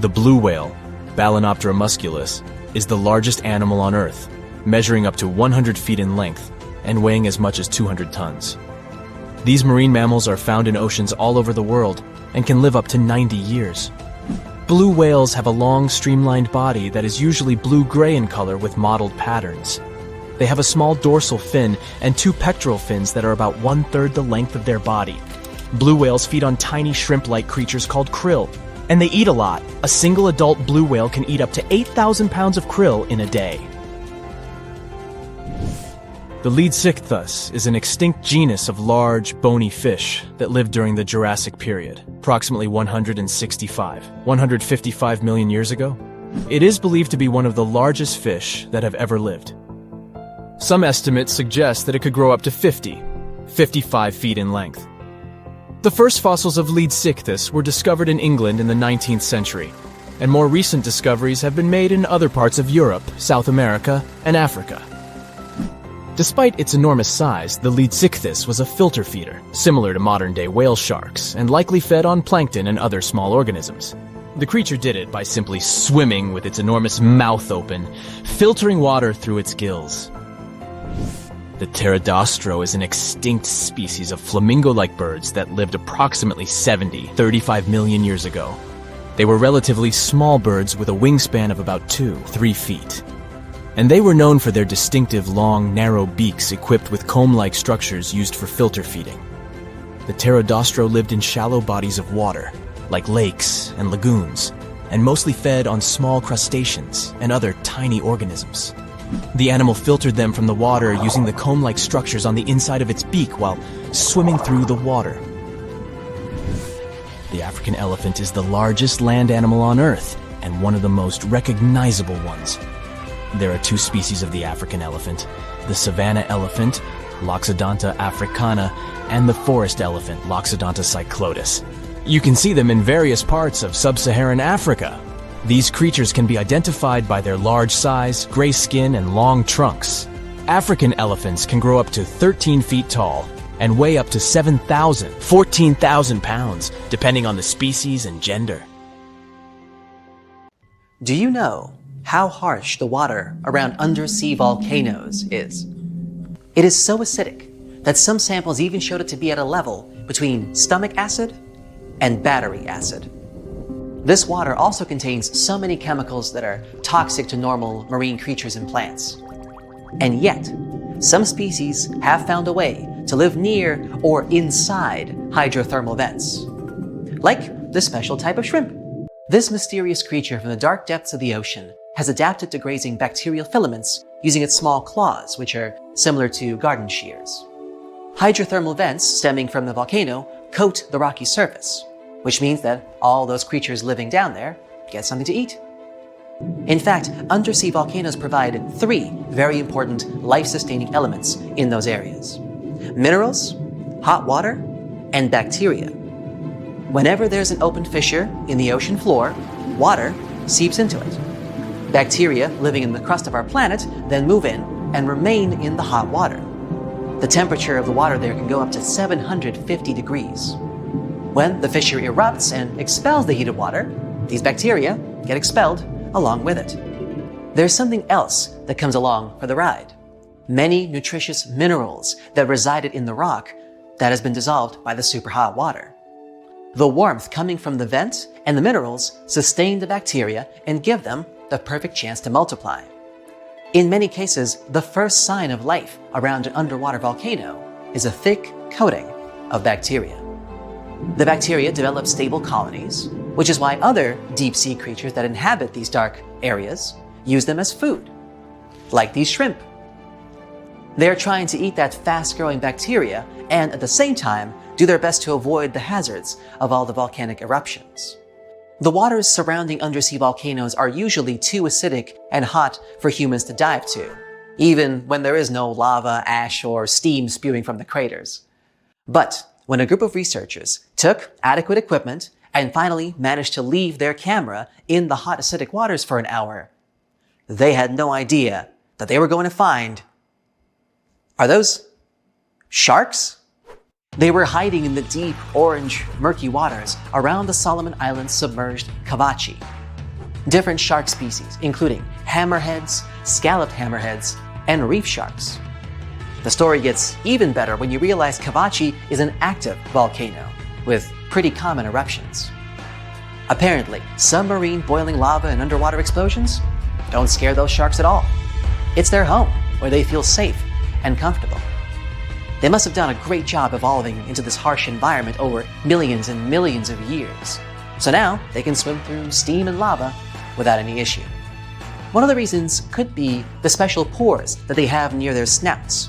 C: The blue whale, Balænoptera musculus, is the largest animal on Earth, measuring up to 100 feet in length and weighing as much as 200 tons. These marine mammals are found in oceans all over the world and can live up to 90 years. Blue whales have a long, streamlined body that is usually blue-gray in color with mottled patterns. They have a small dorsal fin and 2 pectoral fins that are about 1/3 the length of their body. Blue whales feed on tiny shrimp-like creatures called krill, and they eat a lot. A single adult blue whale can eat up to 8,000 pounds of krill in a day. The Leadsichthus is an extinct genus of large, bony fish that lived during the Jurassic period, approximately 155 million years ago. It is believed to be one of the largest fish that have ever lived. Some estimates suggest that it could grow up to 55 feet in length. The first fossils of Leadsichthus were discovered in England in the 19th century, and more recent discoveries have been made in other parts of Europe, South America, and Africa. Despite its enormous size, the Leadsichthus was a filter feeder, similar to modern-day whale sharks, and likely fed on plankton and other small organisms. The creature did it by simply swimming with its enormous mouth open, filtering water through its gills. The pterodostro is an extinct species of flamingo-like birds that lived approximately 35 million years ago. They were relatively small birds with a wingspan of about 2-3 feet. And they were known for their distinctive long, narrow beaks equipped with comb-like structures used for filter feeding. The pterodostro lived in shallow bodies of water, like lakes and lagoons, and mostly fed on small crustaceans and other tiny organisms. The animal filtered them from the water using the comb-like structures on the inside of its beak while swimming through the water. The African elephant is the largest land animal on Earth and one of the most recognizable ones. There are two species of the African elephant, the savanna elephant, Loxodonta africana, and the forest elephant, Loxodonta cyclotis. You can see them in various parts of sub-Saharan Africa. These creatures can be identified by their large size, gray skin, and long trunks. African elephants can grow up to 13 feet tall and weigh up to 14,000 pounds, depending on the species and gender.
D: Do you know how harsh the water around undersea volcanoes is? It is so acidic that some samples even showed it to be at a level between stomach acid and battery acid. This water also contains so many chemicals that are toxic to normal marine creatures and plants. And yet, some species have found a way to live near or inside hydrothermal vents, like this special type of shrimp. This mysterious creature from the dark depths of the ocean has adapted to grazing bacterial filaments using its small claws, which are similar to garden shears. Hydrothermal vents stemming from the volcano coat the rocky surface, which means that all those creatures living down there get something to eat. In fact, undersea volcanoes provide three very important life-sustaining elements in those areas: minerals, hot water, and bacteria. Whenever there's an open fissure in the ocean floor, water seeps into it. Bacteria living in the crust of our planet then move in and remain in the hot water. The temperature of the water there can go up to 750 degrees. When the fissure erupts and expels the heated water, these bacteria get expelled along with it. There's something else that comes along for the ride: many nutritious minerals that resided in the rock that has been dissolved by the superhot water. The warmth coming from the vent and the minerals sustain the bacteria and give them the perfect chance to multiply. In many cases, the first sign of life around an underwater volcano is a thick coating of bacteria. The bacteria develop stable colonies, which is why other deep-sea creatures that inhabit these dark areas use them as food, like these shrimp. They are trying to eat that fast-growing bacteria and at the same time do their best to avoid the hazards of all the volcanic eruptions. The waters surrounding undersea volcanoes are usually too acidic and hot for humans to dive to, even when there is no lava, ash, or steam spewing from the craters. But when a group of researchers took adequate equipment and finally managed to leave their camera in the hot acidic waters for an hour, they had no idea that they were going to find... Are those sharks? They were hiding in the deep, orange, murky waters around the Solomon Islands submerged Kavachi. Different shark species, including hammerheads, scalloped hammerheads, and reef sharks. The story gets even better when you realize Kavachi is an active volcano with pretty common eruptions. Apparently, submarine boiling lava and underwater explosions don't scare those sharks at all. It's their home, where they feel safe and comfortable. They must have done a great job evolving into this harsh environment over millions and millions of years. So now they can swim through steam and lava without any issue. One of the reasons could be the special pores that they have near their snouts.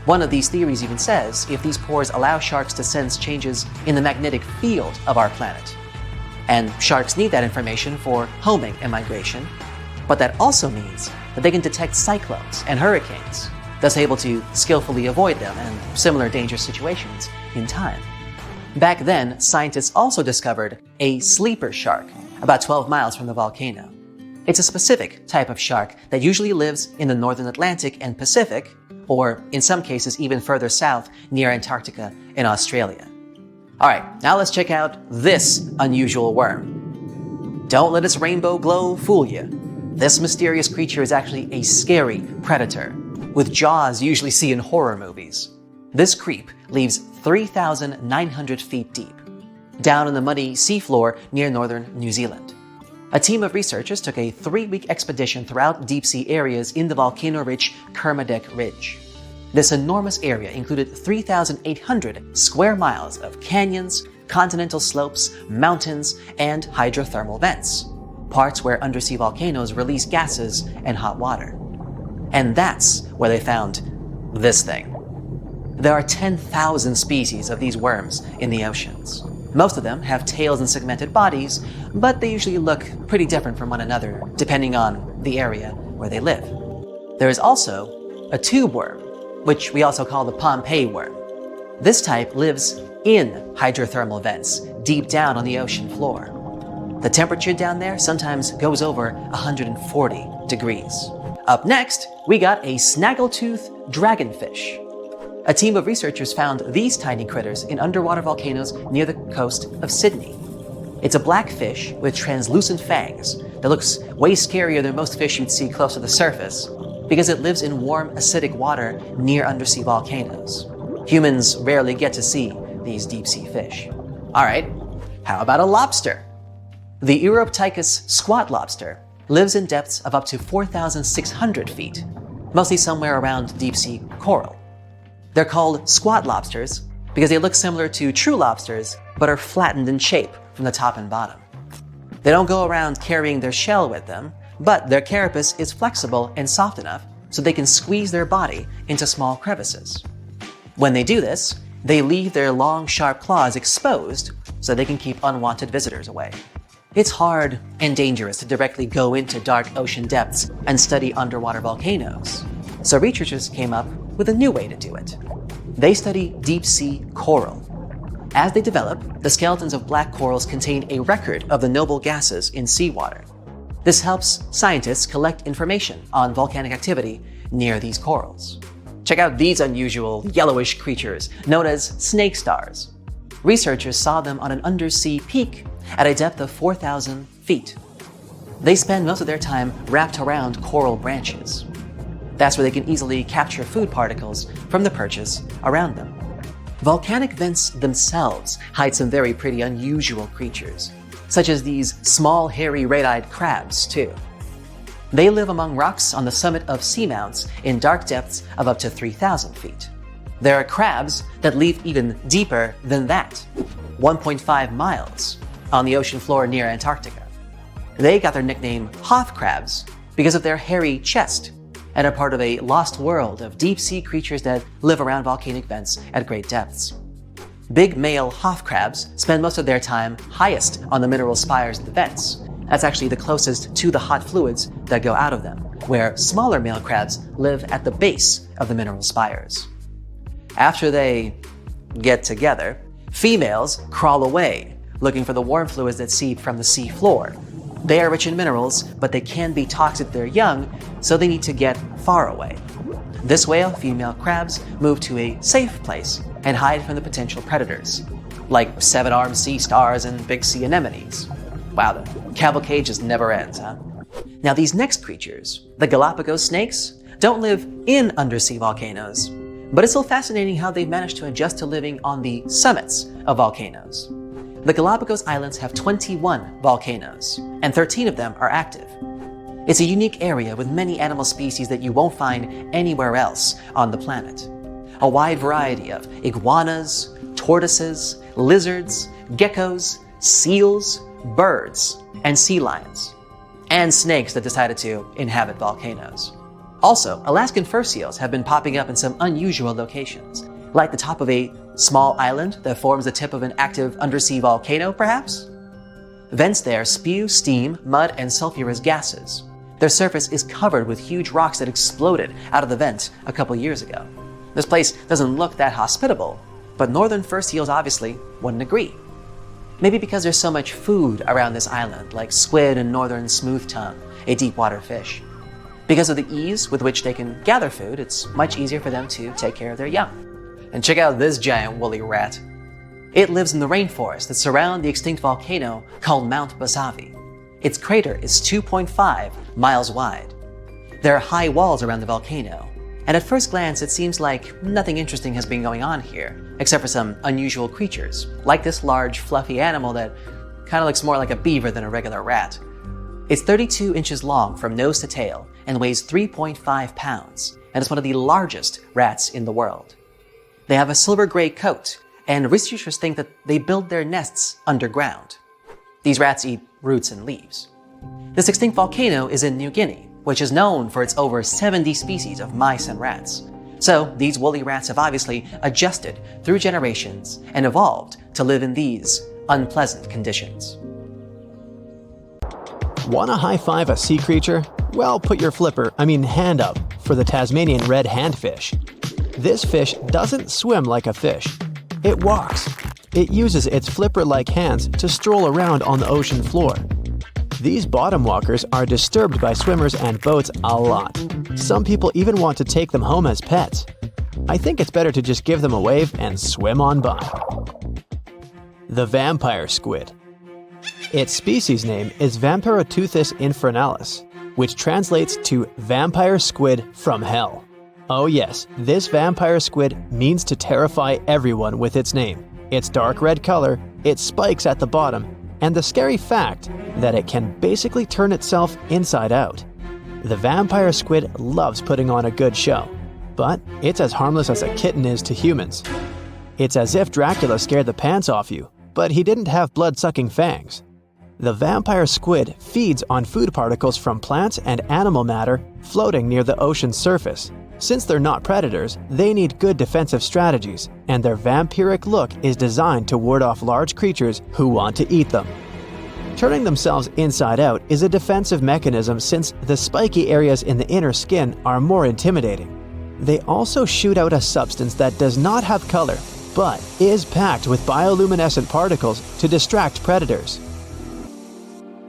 D: One of these theories even says if these pores allow sharks to sense changes in the magnetic field of our planet. And sharks need that information for homing and migration, but that also means that they can detect cyclones and hurricanes, thus able to skillfully avoid them and similar dangerous situations in time. Back then, scientists also discovered a sleeper shark about 12 miles from the volcano. It's a specific type of shark that usually lives in the northern Atlantic and Pacific, or in some cases even further south near Antarctica and Australia. Alright, now let's check out this unusual worm. Don't let its rainbow glow fool you. This mysterious creature is actually a scary predator, with jaws you usually see in horror movies. This creep lives 3,900 feet deep, down in the muddy seafloor near northern New Zealand. A team of researchers took a 3-week expedition throughout deep-sea areas in the volcano-rich Kermadec Ridge. This enormous area included 3,800 square miles of canyons, continental slopes, mountains, and hydrothermal vents, parts where undersea volcanoes release gases and hot water. And that's where they found this thing. There are 10,000 species of these worms in the oceans. Most of them have tails and segmented bodies, but they usually look pretty different from one another depending on the area where they live. There is also a tube worm, which we also call the Pompeii worm. This type lives in hydrothermal vents deep down on the ocean floor. The temperature down there sometimes goes over 140 degrees. Up next, we got a snaggletooth dragonfish. A team of researchers found these tiny critters in underwater volcanoes near the coast of Sydney. It's a black fish with translucent fangs that looks way scarier than most fish you'd see close to the surface because it lives in warm, acidic water near undersea volcanoes. Humans rarely get to see these deep-sea fish. All right, how about a lobster? The Uroptychus squat lobster lives in depths of up to 4,600 feet, mostly somewhere around deep-sea coral. They're called squat lobsters because they look similar to true lobsters but are flattened in shape from the top and bottom. They don't go around carrying their shell with them, but their carapace is flexible and soft enough so they can squeeze their body into small crevices. When they do this, they leave their long, sharp claws exposed so they can keep unwanted visitors away. It's hard and dangerous to directly go into dark ocean depths and study underwater volcanoes, so researchers came up with a new way to do it. They study deep-sea coral. As they develop, the skeletons of black corals contain a record of the noble gases in seawater. This helps scientists collect information on volcanic activity near these corals. Check out these unusual yellowish creatures known as snake stars. Researchers saw them on an undersea peak at a depth of 4,000 feet. They spend most of their time wrapped around coral branches. That's where they can easily capture food particles from the perches around them. Volcanic vents themselves hide some very pretty unusual creatures, such as these small, hairy, red-eyed crabs, too. They live among rocks on the summit of seamounts in dark depths of up to 3,000 feet. There are crabs that live even deeper than that, 1.5 miles, on the ocean floor near Antarctica. They got their nickname Hoth crabs because of their hairy chest and are part of a lost world of deep-sea creatures that live around volcanic vents at great depths. Big male Hoth crabs spend most of their time highest on the mineral spires of the vents. That's actually the closest to the hot fluids that go out of them, where smaller male crabs live at the base of the mineral spires. After they get together, females crawl away, looking for the warm fluids that seep from the sea floor. They are rich in minerals, but they can be toxic to their young, so they need to get far away. This way, female crabs move to a safe place and hide from the potential predators, like 7-armed sea stars and big sea anemones. Wow, the cavalcade just never ends, huh? Now these next creatures, the Galapagos snakes, don't live in undersea volcanoes, but it's still fascinating how they've managed to adjust to living on the summits of volcanoes. The Galapagos Islands have 21 volcanoes, and 13 of them are active. It's a unique area with many animal species that you won't find anywhere else on the planet. A wide variety of iguanas, tortoises, lizards, geckos, seals, birds, and sea lions, and snakes that decided to inhabit volcanoes. Also, Alaskan fur seals have been popping up in some unusual locations, like the top of a small island that forms the tip of an active undersea volcano, perhaps? Vents there spew steam, mud, and sulfurous gases. Their surface is covered with huge rocks that exploded out of the vent a couple years ago. This place doesn't look that hospitable, but northern fur seals obviously wouldn't agree. Maybe because there's so much food around this island, like squid and northern smooth tongue, a deep water fish. Because of the ease with which they can gather food, it's much easier for them to take care of their young. And check out this giant woolly rat. It lives in the rainforest that surround the extinct volcano called Mount Basavi. Its crater is 2.5 miles wide. There are high walls around the volcano, and at first glance it seems like nothing interesting has been going on here, except for some unusual creatures, like this large, fluffy animal that kind of looks more like a beaver than a regular rat. It's 32 inches long from nose to tail and weighs 3.5 pounds, and is one of the largest rats in the world. They have a silver-gray coat, and researchers think that they build their nests underground. These rats eat roots and leaves. This extinct volcano is in New Guinea, which is known for its over 70 species of mice and rats. So these woolly rats have obviously adjusted through generations and evolved to live in these unpleasant conditions.
E: Wanna high-five a sea creature? Well, put your hand up for the Tasmanian red handfish. This fish doesn't swim like a fish. It walks. It uses its flipper-like hands to stroll around on the ocean floor. These bottom walkers are disturbed by swimmers and boats a lot. Some people even want to take them home as pets. I think it's better to just give them a wave and swim on by. The vampire squid. Its species name is Vampiroteuthis infernalis, which translates to vampire squid from hell. Oh yes, this vampire squid means to terrify everyone with its name, its dark red color, its spikes at the bottom, and the scary fact that it can basically turn itself inside out. The vampire squid loves putting on a good show, but it's as harmless as a kitten is to humans. It's as if Dracula scared the pants off you, but he didn't have blood-sucking fangs. The vampire squid feeds on food particles from plants and animal matter floating near the ocean's surface. Since they're not predators, they need good defensive strategies, and their vampiric look is designed to ward off large creatures who want to eat them. Turning themselves inside out is a defensive mechanism since the spiky areas in the inner skin are more intimidating. They also shoot out a substance that does not have color, but is packed with bioluminescent particles to distract predators.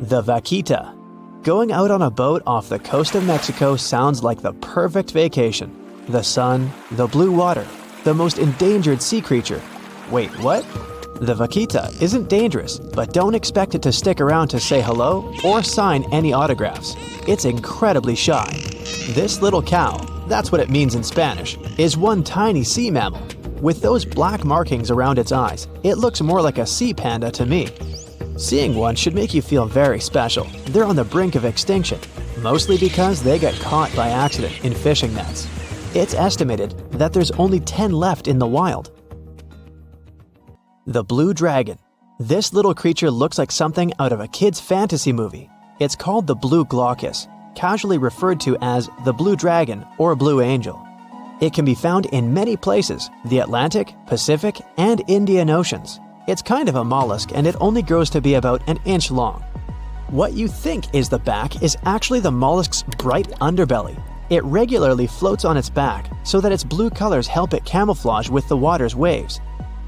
E: The vaquita. Going out on a boat off the coast of Mexico sounds like the perfect vacation. The sun, the blue water, the most endangered sea creature. Wait, what? The vaquita isn't dangerous, but don't expect it to stick around to say hello or sign any autographs. It's incredibly shy. This little cow, that's what it means in Spanish, is one tiny sea mammal. With those black markings around its eyes, it looks more like a sea panda to me. Seeing one should make you feel very special. They're on the brink of extinction, mostly because they got caught by accident in fishing nets. It's estimated that there's only 10 left in the wild. The blue dragon. This little creature looks like something out of a kid's fantasy movie. It's called the blue glaucus, casually referred to as the blue dragon or blue angel. It can be found in many places, the Atlantic, Pacific, and Indian Oceans. It's kind of a mollusk and it only grows to be about an inch long. What you think is the back is actually the mollusk's bright underbelly. It regularly floats on its back so that its blue colors help it camouflage with the water's waves.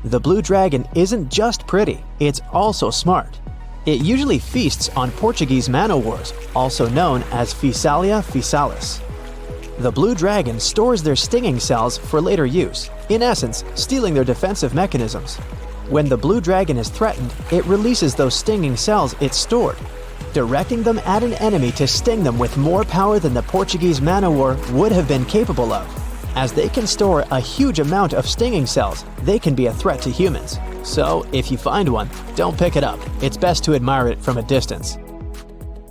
E: The blue dragon isn't just pretty, it's also smart. It usually feasts on Portuguese man-o'-wars, also known as Physalia physalis. The blue dragon stores their stinging cells for later use, in essence, stealing their defensive mechanisms. When the blue dragon is threatened, it releases those stinging cells it stored, directing them at an enemy to sting them with more power than the Portuguese man-o'-war would have been capable of. As they can store a huge amount of stinging cells, they can be a threat to humans. So, if you find one, don't pick it up. It's best to admire it from a distance.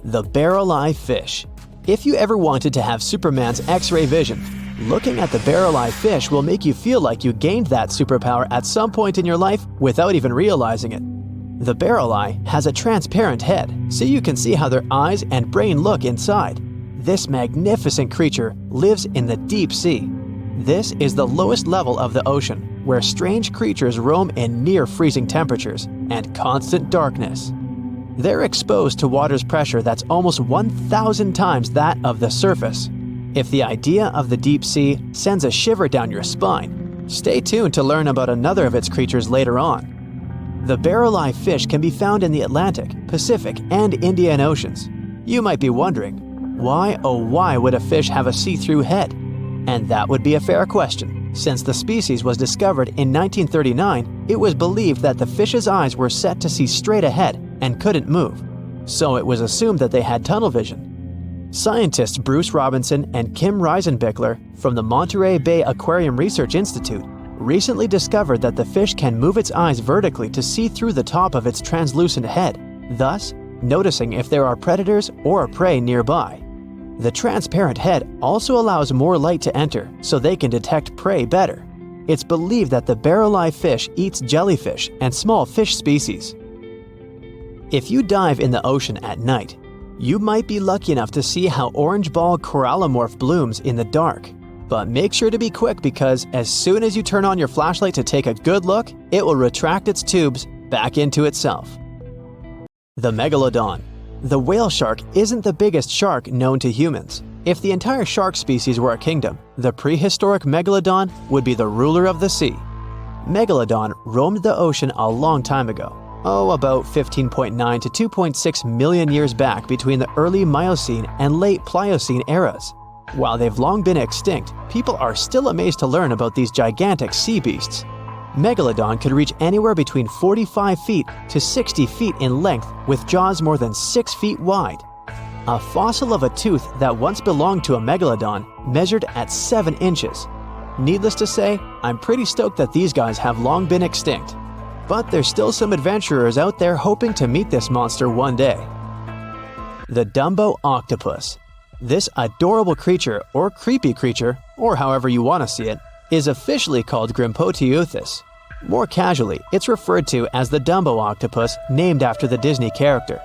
E: The barrel-eye fish. If you ever wanted to have Superman's X-ray vision, looking at the barrel-eye fish will make you feel like you gained that superpower at some point in your life without even realizing it. The barrel eye has a transparent head, so you can see how their eyes and brain look inside. This magnificent creature lives in the deep sea. This is the lowest level of the ocean, where strange creatures roam in near-freezing temperatures and constant darkness. They're exposed to water's pressure that's almost 1,000 times that of the surface. If the idea of the deep sea sends a shiver down your spine, stay tuned to learn about another of its creatures later on. The barrel-eye fish can be found in the Atlantic, Pacific, and Indian Oceans. You might be wondering, why oh why would a fish have a see-through head? And that would be a fair question. Since the species was discovered in 1939, it was believed that the fish's eyes were set to see straight ahead and couldn't move. So it was assumed that they had tunnel vision. Scientists Bruce Robinson and Kim Reisenbichler from the Monterey Bay Aquarium Research Institute recently discovered that the fish can move its eyes vertically to see through the top of its translucent head. Thus, noticing if there are predators or prey nearby. The transparent head also allows more light to enter so they can detect prey better. It's believed that the barrel-eye fish eats jellyfish and small fish species. If you dive in the ocean at night, you might be lucky enough to see how orange ball corallomorph blooms in the dark. But make sure to be quick because as soon as you turn on your flashlight to take a good look, it will retract its tubes back into itself. The megalodon. The whale shark isn't the biggest shark known to humans. If the entire shark species were a kingdom, the prehistoric megalodon would be the ruler of the sea. Megalodon roamed the ocean a long time ago. About 15.9 to 2.6 million years back between the early Miocene and late Pliocene eras. While they've long been extinct, people are still amazed to learn about these gigantic sea beasts. Megalodon could reach anywhere between 45 feet to 60 feet in length with jaws more than 6 feet wide. A fossil of a tooth that once belonged to a megalodon measured at 7 inches. Needless to say, I'm pretty stoked that these guys have long been extinct. But there's still some adventurers out there hoping to meet this monster one day. The Dumbo octopus. This adorable creature, or creepy creature, or however you want to see it, is officially called Grimpoteuthis. More casually, it's referred to as the Dumbo octopus, named after the Disney character.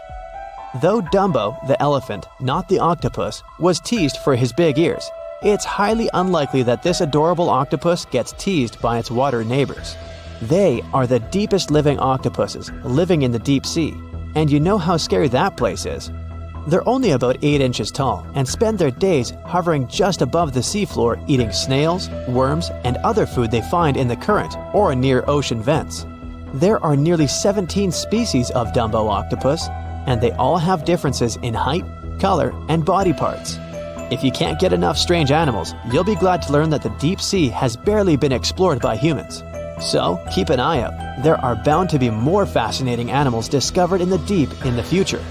E: Though Dumbo, the elephant, not the octopus, was teased for his big ears, it's highly unlikely that this adorable octopus gets teased by its water neighbors. They are the deepest living octopuses, living in the deep sea, and you know how scary that place is. They're only about 8 inches tall and spend their days hovering just above the seafloor eating snails, worms, and other food they find in the current or near ocean vents. There are nearly 17 species of Dumbo octopus, and they all have differences in height, color, and body parts. If you can't get enough strange animals, you'll be glad to learn that the deep sea has barely been explored by humans. So keep an eye out. There are bound to be more fascinating animals discovered in the deep in the future.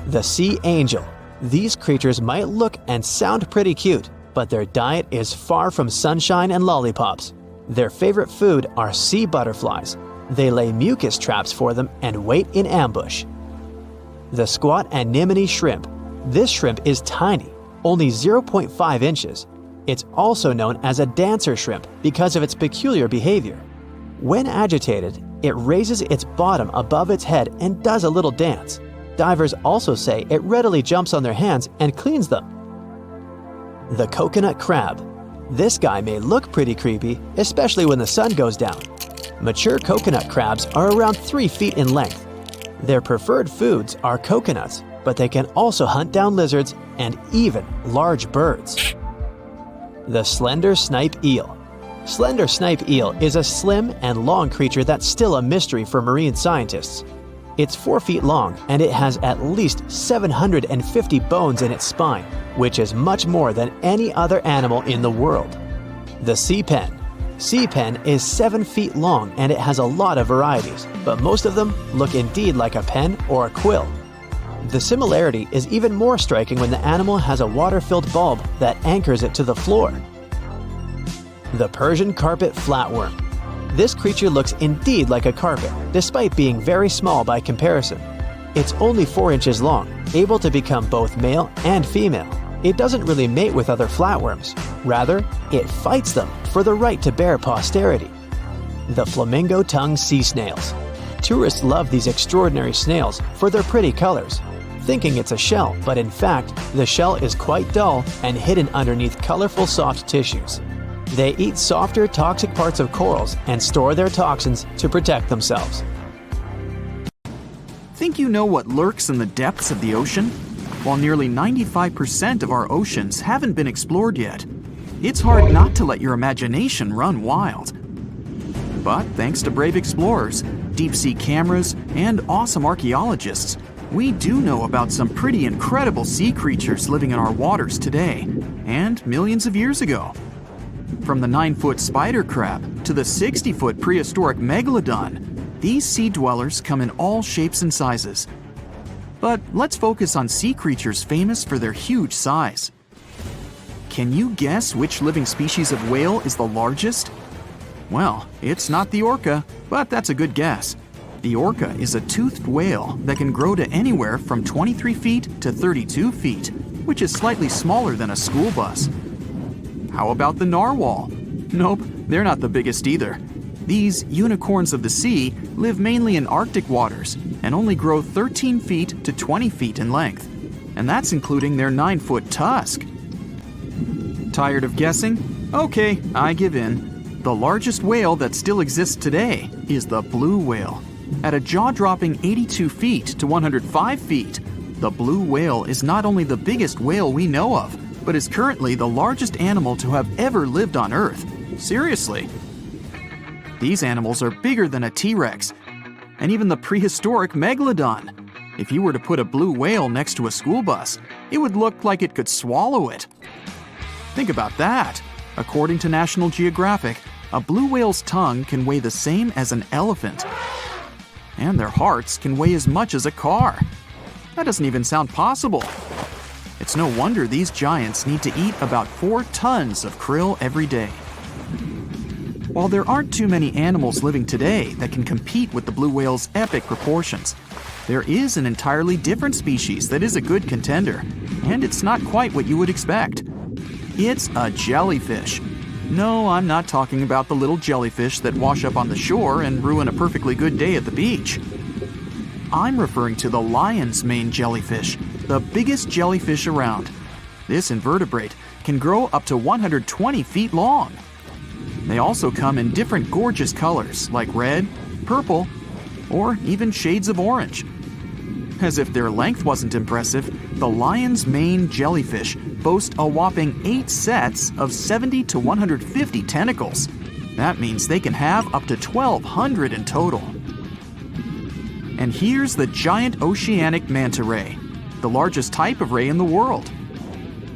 E: The sea angel. These creatures might look and sound pretty cute, but their diet is far from sunshine and lollipops. Their favorite food are sea butterflies. They lay mucus traps for them and wait in ambush. The squat anemone shrimp. This shrimp is tiny, only 0.5 inches. It's also known as a dancer shrimp because of its peculiar behavior. When agitated, it raises its bottom above its head and does a little dance. Divers also say it readily jumps on their hands and cleans them. The coconut crab. This guy may look pretty creepy, especially when the sun goes down. Mature coconut crabs are around 3 feet in length. Their preferred foods are coconuts, but they can also hunt down lizards and even large birds. The slender snipe eel. Slender snipe eel is a slim and long creature that's still a mystery for marine scientists. It's 4 feet long and it has at least 750 bones in its spine, which is much more than any other animal in the world. The sea pen. Sea pen is 7 feet long and it has a lot of varieties, but most of them look indeed like a pen or a quill. The similarity is even more striking when the animal has a water-filled bulb that anchors it to the floor. The Persian carpet flatworm. This creature looks indeed like a carpet, despite being very small by comparison. It's only 4 inches long, able to become both male and female. It doesn't really mate with other flatworms. Rather, it fights them for the right to bear posterity. The flamingo-tongued sea snails. Tourists love these extraordinary snails for their pretty colors, thinking it's a shell, but in fact, the shell is quite dull and hidden underneath colorful soft tissues. They eat softer, toxic parts of corals and store their toxins to protect themselves.
B: Think you know what lurks in the depths of the ocean? While nearly 95% of our oceans haven't been explored yet, it's hard not to let your imagination run wild. But thanks to brave explorers, deep-sea cameras, and awesome archaeologists, we do know about some pretty incredible sea creatures living in our waters today, and millions of years ago. From the 9-foot spider crab to the 60-foot prehistoric megalodon, these sea dwellers come in all shapes and sizes. But let's focus on sea creatures famous for their huge size. Can you guess which living species of whale is the largest? Well, it's not the orca, but that's a good guess. The orca is a toothed whale that can grow to anywhere from 23 feet to 32 feet, which is slightly smaller than a school bus. How about the narwhal? Nope, they're not the biggest either. These unicorns of the sea live mainly in Arctic waters and only grow 13 feet to 20 feet in length, and that's including their 9-foot tusk. Tired of guessing? Okay, I give in. The largest whale that still exists today is the blue whale. At a jaw-dropping 82 feet to 105 feet, the blue whale is not only the biggest whale we know of, but is currently the largest animal to have ever lived on Earth. Seriously. These animals are bigger than a T-Rex, and even the prehistoric megalodon. If you were to put a blue whale next to a school bus, it would look like it could swallow it. Think about that. According to National Geographic, a blue whale's tongue can weigh the same as an elephant. And their hearts can weigh as much as a car. That doesn't even sound possible. It's no wonder these giants need to eat about 4 tons of krill every day. While there aren't too many animals living today that can compete with the blue whale's epic proportions, there is an entirely different species that is a good contender, and it's not quite what you would expect. It's a jellyfish. No, I'm not talking about the little jellyfish that wash up on the shore and ruin a perfectly good day at the beach. I'm referring to the lion's mane jellyfish, the biggest jellyfish around. This invertebrate can grow up to 120 feet long. They also come in different gorgeous colors like red, purple, or even shades of orange. As if their length wasn't impressive, the lion's mane jellyfish boast a whopping 8 sets of 70 to 150 tentacles. That means they can have up to 1,200 in total. And here's the giant oceanic manta ray, the largest type of ray in the world.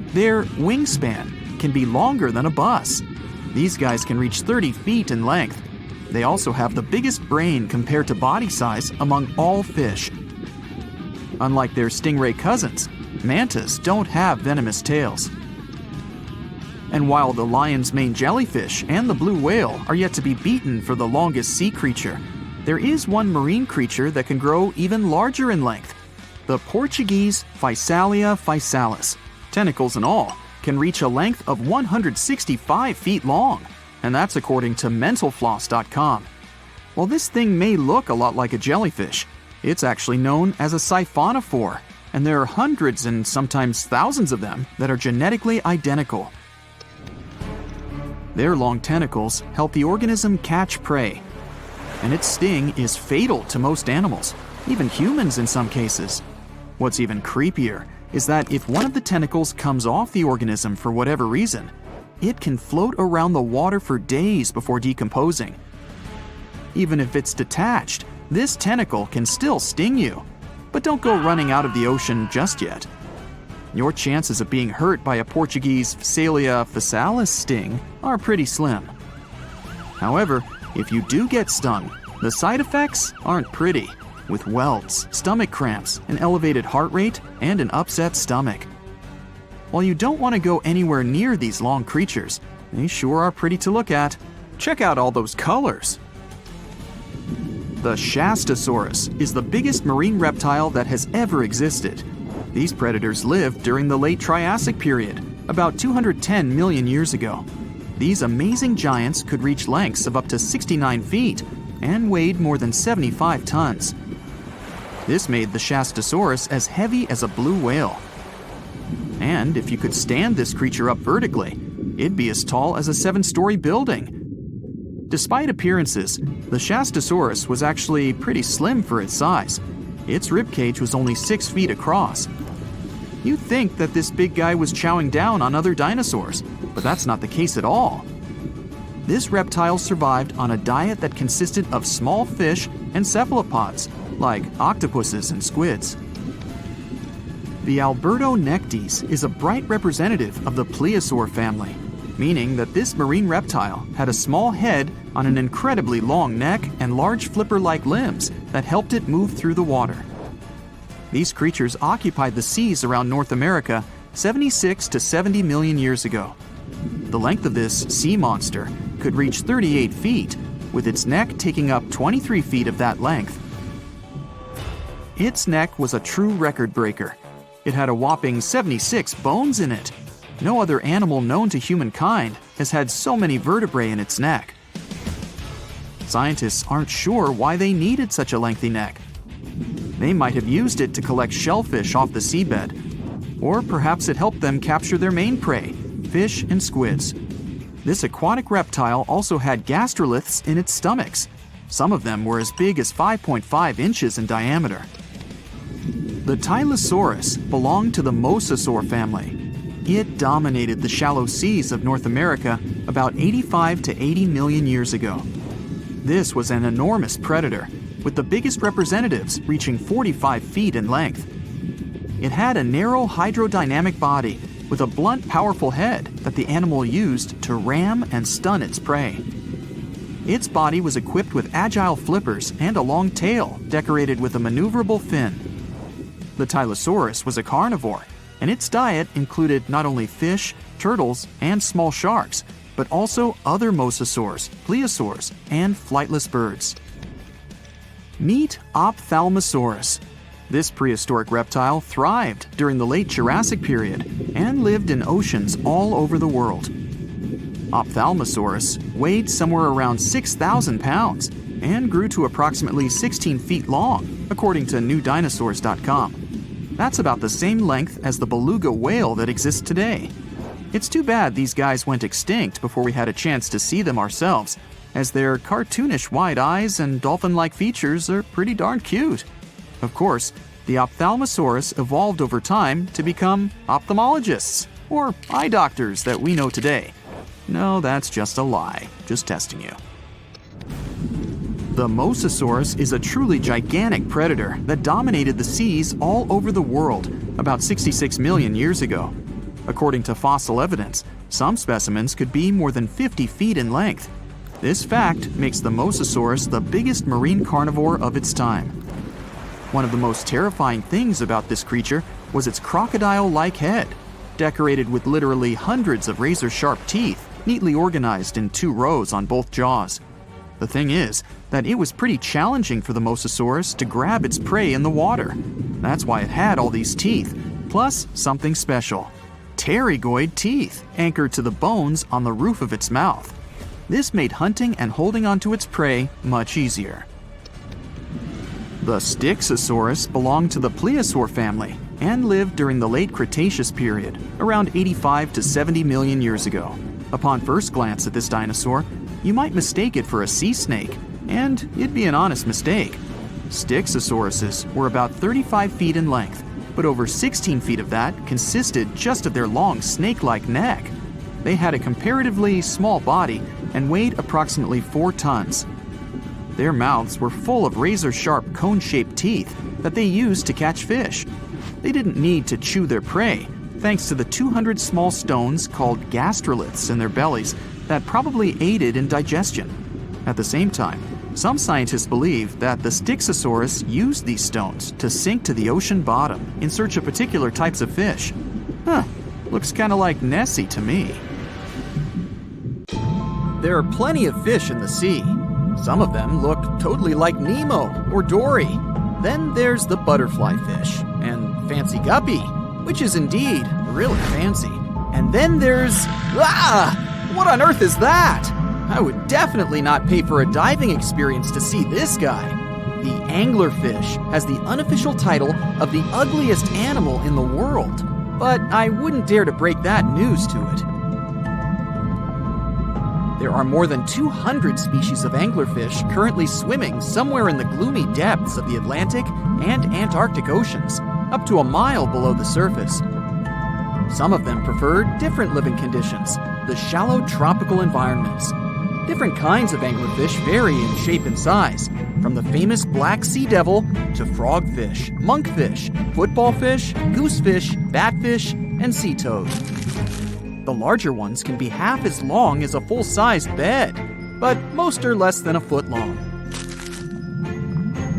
B: Their wingspan can be longer than a bus. These guys can reach 30 feet in length. They also have the biggest brain compared to body size among all fish. Unlike their stingray cousins, mantas don't have venomous tails. And while the lion's mane jellyfish and the blue whale are yet to be beaten for the longest sea creature, there is one marine creature that can grow even larger in length. The Portuguese Physalia physalis, tentacles and all, can reach a length of 165 feet long, and that's according to mentalfloss.com. While this thing may look a lot like a jellyfish, it's actually known as a siphonophore, and there are hundreds and sometimes thousands of them that are genetically identical. Their long tentacles help the organism catch prey, and its sting is fatal to most animals, even humans in some cases. What's even creepier is that if one of the tentacles comes off the organism for whatever reason, it can float around the water for days before decomposing. Even if it's detached, this tentacle can still sting you. But don't go running out of the ocean just yet. Your chances of being hurt by a Portuguese Physalia physalis sting are pretty slim. However, if you do get stung, the side effects aren't pretty, with welts, stomach cramps, an elevated heart rate, and an upset stomach. While you don't want to go anywhere near these long creatures, they sure are pretty to look at. Check out all those colors. The Shastasaurus is the biggest marine reptile that has ever existed. These predators lived during the late Triassic period, about 210 million years ago. These amazing giants could reach lengths of up to 69 feet and weighed more than 75 tons. This made the Shastasaurus as heavy as a blue whale. And if you could stand this creature up vertically, it'd be as tall as a 7-story building. Despite appearances, the Shastasaurus was actually pretty slim for its size. Its ribcage was only 6 feet across. You'd think that this big guy was chowing down on other dinosaurs, but that's not the case at all. This reptile survived on a diet that consisted of small fish and cephalopods, like octopuses and squids. The Albertonectes is a bright representative of the plesiosaur family, meaning that this marine reptile had a small head on an incredibly long neck and large flipper-like limbs that helped it move through the water. These creatures occupied the seas around North America 76 to 70 million years ago. The length of this sea monster could reach 38 feet, with its neck taking up 23 feet of that length its neck was a true record breaker. It had a whopping 76 bones in it. No other animal known to humankind has had so many vertebrae in its neck. Scientists aren't sure why they needed such a lengthy neck. They might have used it to collect shellfish off the seabed, or perhaps it helped them capture their main prey, fish and squids. This aquatic reptile also had gastroliths in its stomachs. Some of them were as big as 5.5 inches in diameter. The Tylosaurus belonged to the mosasaur family. It dominated the shallow seas of North America about 85 to 80 million years ago. This was an enormous predator, with the biggest representatives reaching 45 feet in length. It had a narrow hydrodynamic body with a blunt, powerful head that the animal used to ram and stun its prey. Its body was equipped with agile flippers and a long tail decorated with a maneuverable fin. The Tylosaurus was a carnivore, and its diet included not only fish, turtles, and small sharks, but also other mosasaurs, plesiosaurs, and flightless birds. Meet Ophthalmosaurus. This prehistoric reptile thrived during the late Jurassic period and lived in oceans all over the world. Ophthalmosaurus weighed somewhere around 6,000 pounds and grew to approximately 16 feet long, according to newdinosaurs.com. That's about the same length as the beluga whale that exists today. It's too bad these guys went extinct before we had a chance to see them ourselves, as their cartoonish wide eyes and dolphin-like features are pretty darn cute. Of course, the Ophthalmosaurus evolved over time to become ophthalmologists, or eye doctors that we know today. No, that's just a lie. Just testing you. The Mosasaurus is a truly gigantic predator that dominated the seas all over the world about 66 million years ago. According to fossil evidence, some specimens could be more than 50 feet in length. This fact makes the Mosasaurus the biggest marine carnivore of its time. One of the most terrifying things about this creature was its crocodile-like head, decorated with literally hundreds of razor-sharp teeth, neatly organized in 2 rows on both jaws. The thing is that it was pretty challenging for the Mosasaurus to grab its prey in the water. That's why it had all these teeth, plus something special: pterygoid teeth anchored to the bones on the roof of its mouth. This made hunting and holding onto its prey much easier. The Styxosaurus belonged to the plesiosaur family and lived during the late Cretaceous period, around 85 to 70 million years ago. Upon first glance at this dinosaur, you might mistake it for a sea snake, and it'd be an honest mistake. Styxosauruses were about 35 feet in length, but over 16 feet of that consisted just of their long snake-like neck. They had a comparatively small body and weighed approximately 4 tons. Their mouths were full of razor-sharp cone-shaped teeth that they used to catch fish. They didn't need to chew their prey, thanks to the 200 small stones called gastroliths in their bellies that probably aided in digestion. At the same time, some scientists believe that the Styxosaurus used these stones to sink to the ocean bottom in search of particular types of fish. Looks kinda like Nessie to me.
E: There are plenty of fish in the sea. Some of them look totally like Nemo or Dory. Then there's the butterfly fish and fancy guppy, which is indeed really fancy. And then there's... what on earth is that? I would definitely not pay for a diving experience to see this guy. The anglerfish has the unofficial title of the ugliest animal in the world, but I wouldn't dare to break that news to it. There are more than 200 species of anglerfish currently swimming somewhere in the gloomy depths of the Atlantic and Antarctic Oceans, up to a mile below the surface. Some of them prefer different living conditions, the shallow tropical environments. Different kinds of anglerfish vary in shape and size, from the famous black sea devil to frogfish, monkfish, footballfish, goosefish, batfish, and sea toad. The larger ones can be half as long as a full-sized bed, but most are less than a foot long.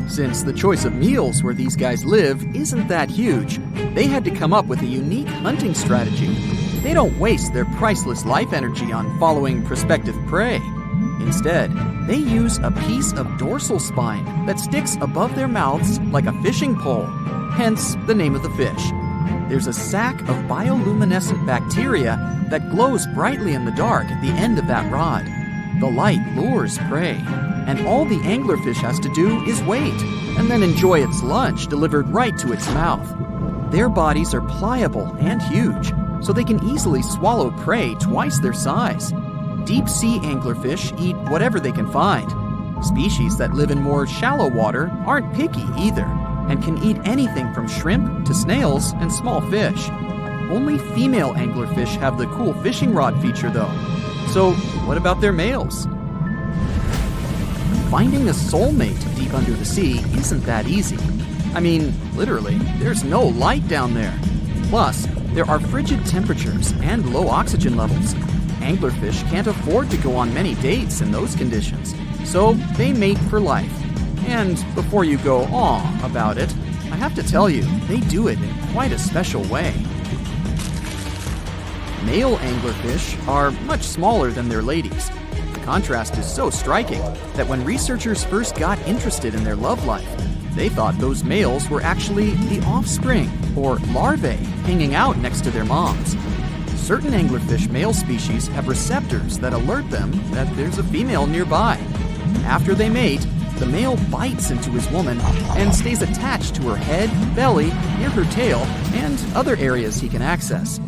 E: Since the choice of meals where these guys live isn't that huge, they had to come up with a unique hunting strategy. They don't waste their priceless life energy on following prospective prey.
B: Instead, they use a piece of dorsal spine that sticks above their mouths like a fishing pole, hence the name of the fish. There's a sac of bioluminescent bacteria that glows brightly in the dark at the end of that rod. The light lures prey, and all the anglerfish has to do is wait, and then enjoy its lunch delivered right to its mouth. Their bodies are pliable and huge, so they can easily swallow prey twice their size. Deep-sea anglerfish eat whatever they can find. Species that live in more shallow water aren't picky either, and can eat anything from shrimp to snails and small fish. Only female anglerfish have the cool fishing rod feature though. So what about their males? Finding a soulmate deep under the sea isn't that easy. I mean, literally, there's no light down there. Plus, there are frigid temperatures and low oxygen levels. Anglerfish can't afford to go on many dates in those conditions, so they mate for life. And before you go aw about it, I have to tell you, they do it in quite a special way. Male anglerfish are much smaller than their ladies. The contrast is so striking that when researchers first got interested in their love life, they thought those males were actually the offspring, or larvae, hanging out next to their moms. Certain anglerfish male species have receptors that alert them that there's a female nearby. After they mate, the male bites into his woman and stays attached to her head, belly, near her tail, and other areas he can access.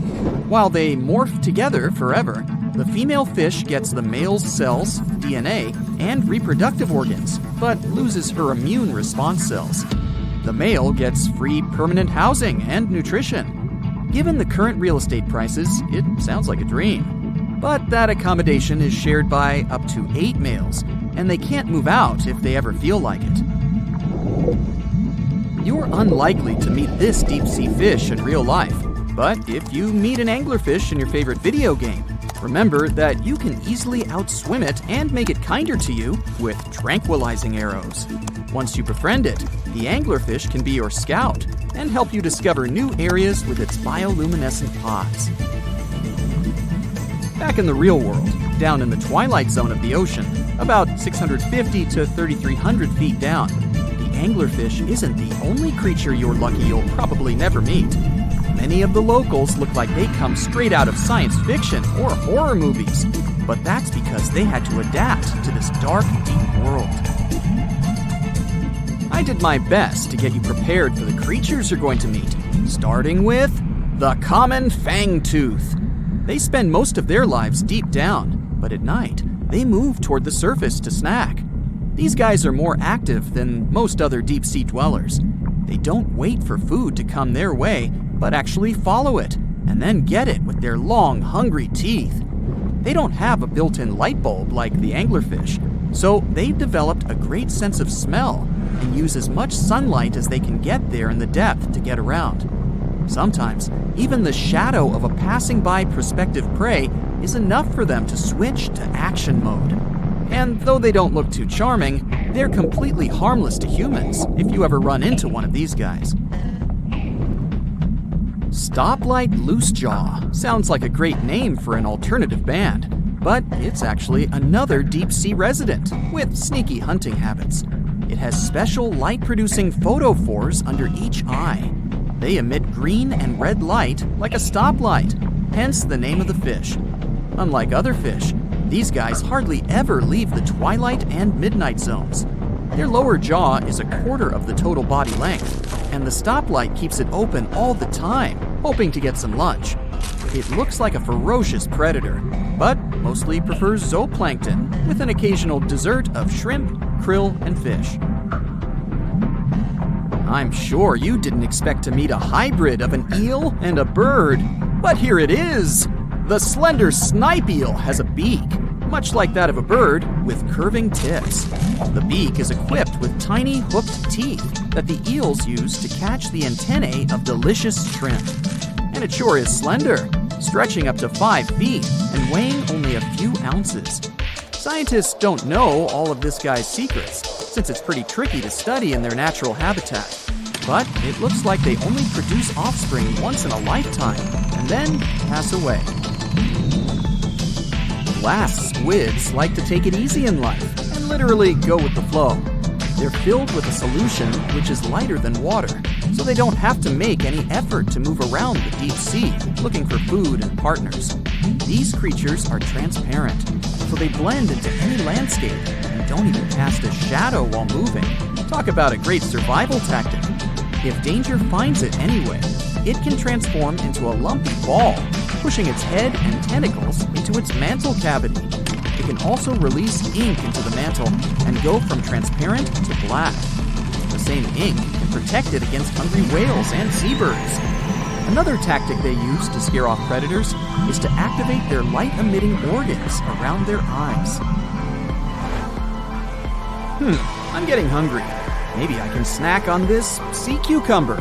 B: While they morph together forever, the female fish gets the male's cells, DNA, and reproductive organs, but loses her immune response cells. The male gets free permanent housing and nutrition. Given the current real estate prices, it sounds like a dream. But that accommodation is shared by up to 8 males, and they can't move out if they ever feel like it. You're unlikely to meet this deep-sea fish in real life, but if you meet an anglerfish in your favorite video game, remember that you can easily outswim it and make it kinder to you with tranquilizing arrows. Once you befriend it, the anglerfish can be your scout and help you discover new areas with its bioluminescent pods. Back in the real world, down in the twilight zone of the ocean, about 650 to 3,300 feet down, the anglerfish isn't the only creature you're lucky you'll probably never meet. Many of the locals look like they come straight out of science fiction or horror movies, but that's because they had to adapt to this dark, deep world. I did my best to get you prepared for the creatures you're going to meet, starting with the common fangtooth. They spend most of their lives deep down, but at night, they move toward the surface to snack. These guys are more active than most other deep-sea dwellers. They don't wait for food to come their way, but actually follow it, and then get it with their long, hungry teeth. They don't have a built-in light bulb like the anglerfish, so they've developed a great sense of smell and use as much sunlight as they can get there in the depth to get around. Sometimes, even the shadow of a passing by prospective prey is enough for them to switch to action mode. And though they don't look too charming, they're completely harmless to humans if you ever run into one of these guys. Stoplight Loosejaw sounds like a great name for an alternative band, but it's actually another deep-sea resident with sneaky hunting habits. It has special light-producing photophores under each eye. They emit green and red light like a stoplight, hence the name of the fish. Unlike other fish, these guys hardly ever leave the twilight and midnight zones. Their lower jaw is a quarter of the total body length, and the stoplight keeps it open all the time, hoping to get some lunch. It looks like a ferocious predator, but mostly prefers zooplankton with an occasional dessert of shrimp, krill, and fish. I'm sure you didn't expect to meet a hybrid of an eel and a bird, but here it is! The slender snipe eel has a beak, much like that of a bird, with curving tips. The beak is equipped with tiny hooked teeth that the eels use to catch the antennae of delicious shrimp. And it sure is slender, stretching up to 5 feet and weighing only a few ounces. Scientists don't know all of this guy's secrets, since it's pretty tricky to study in their natural habitat. But it looks like they only produce offspring once in a lifetime, and then pass away. Glass squids like to take it easy in life and literally go with the flow. They're filled with a solution which is lighter than water, so they don't have to make any effort to move around the deep sea looking for food and partners. These creatures are transparent, so they blend into any landscape and don't even cast a shadow while moving. Talk about a great survival tactic. If danger finds it anyway, it can transform into a lumpy ball, pushing its head and tentacles into its mantle cavity. It can also release ink into the mantle and go from transparent to black. The same ink can protect it against hungry whales and seabirds. Another tactic they use to scare off predators is to activate their light-emitting organs around their eyes. I'm getting hungry. Maybe I can snack on this sea cucumber.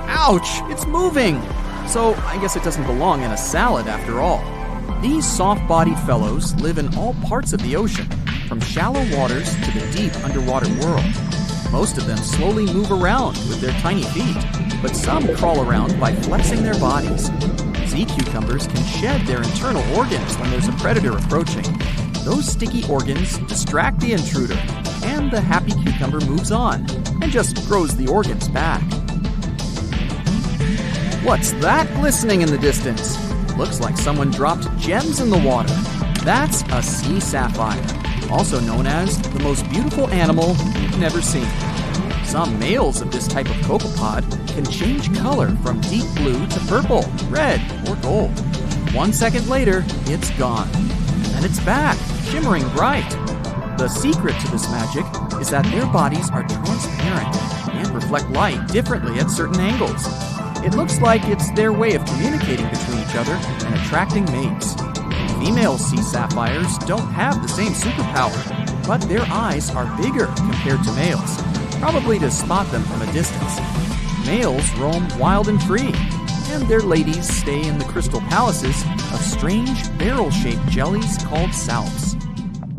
B: Ouch, it's moving! So I guess it doesn't belong in a salad after all. These soft-bodied fellows live in all parts of the ocean, from shallow waters to the deep underwater world. Most of them slowly move around with their tiny feet, but some crawl around by flexing their bodies. Sea cucumbers can shed their internal organs when there's a predator approaching. Those sticky organs distract the intruder, and the happy cucumber moves on and just grows the organs back. What's that glistening in the distance? Looks like someone dropped gems in the water. That's a sea sapphire, also known as the most beautiful animal you've never seen. Some males of this type of copepod can change color from deep blue to purple, red, or gold. 1 second later, it's gone. And it's back, shimmering bright. The secret to this magic is that their bodies are transparent and reflect light differently at certain angles. It looks like it's their way of communicating between each other and attracting mates. Female sea sapphires don't have the same superpower, but their eyes are bigger compared to males, probably to spot them from a distance. Males roam wild and free, and their ladies stay in the crystal palaces of strange barrel-shaped jellies called salps.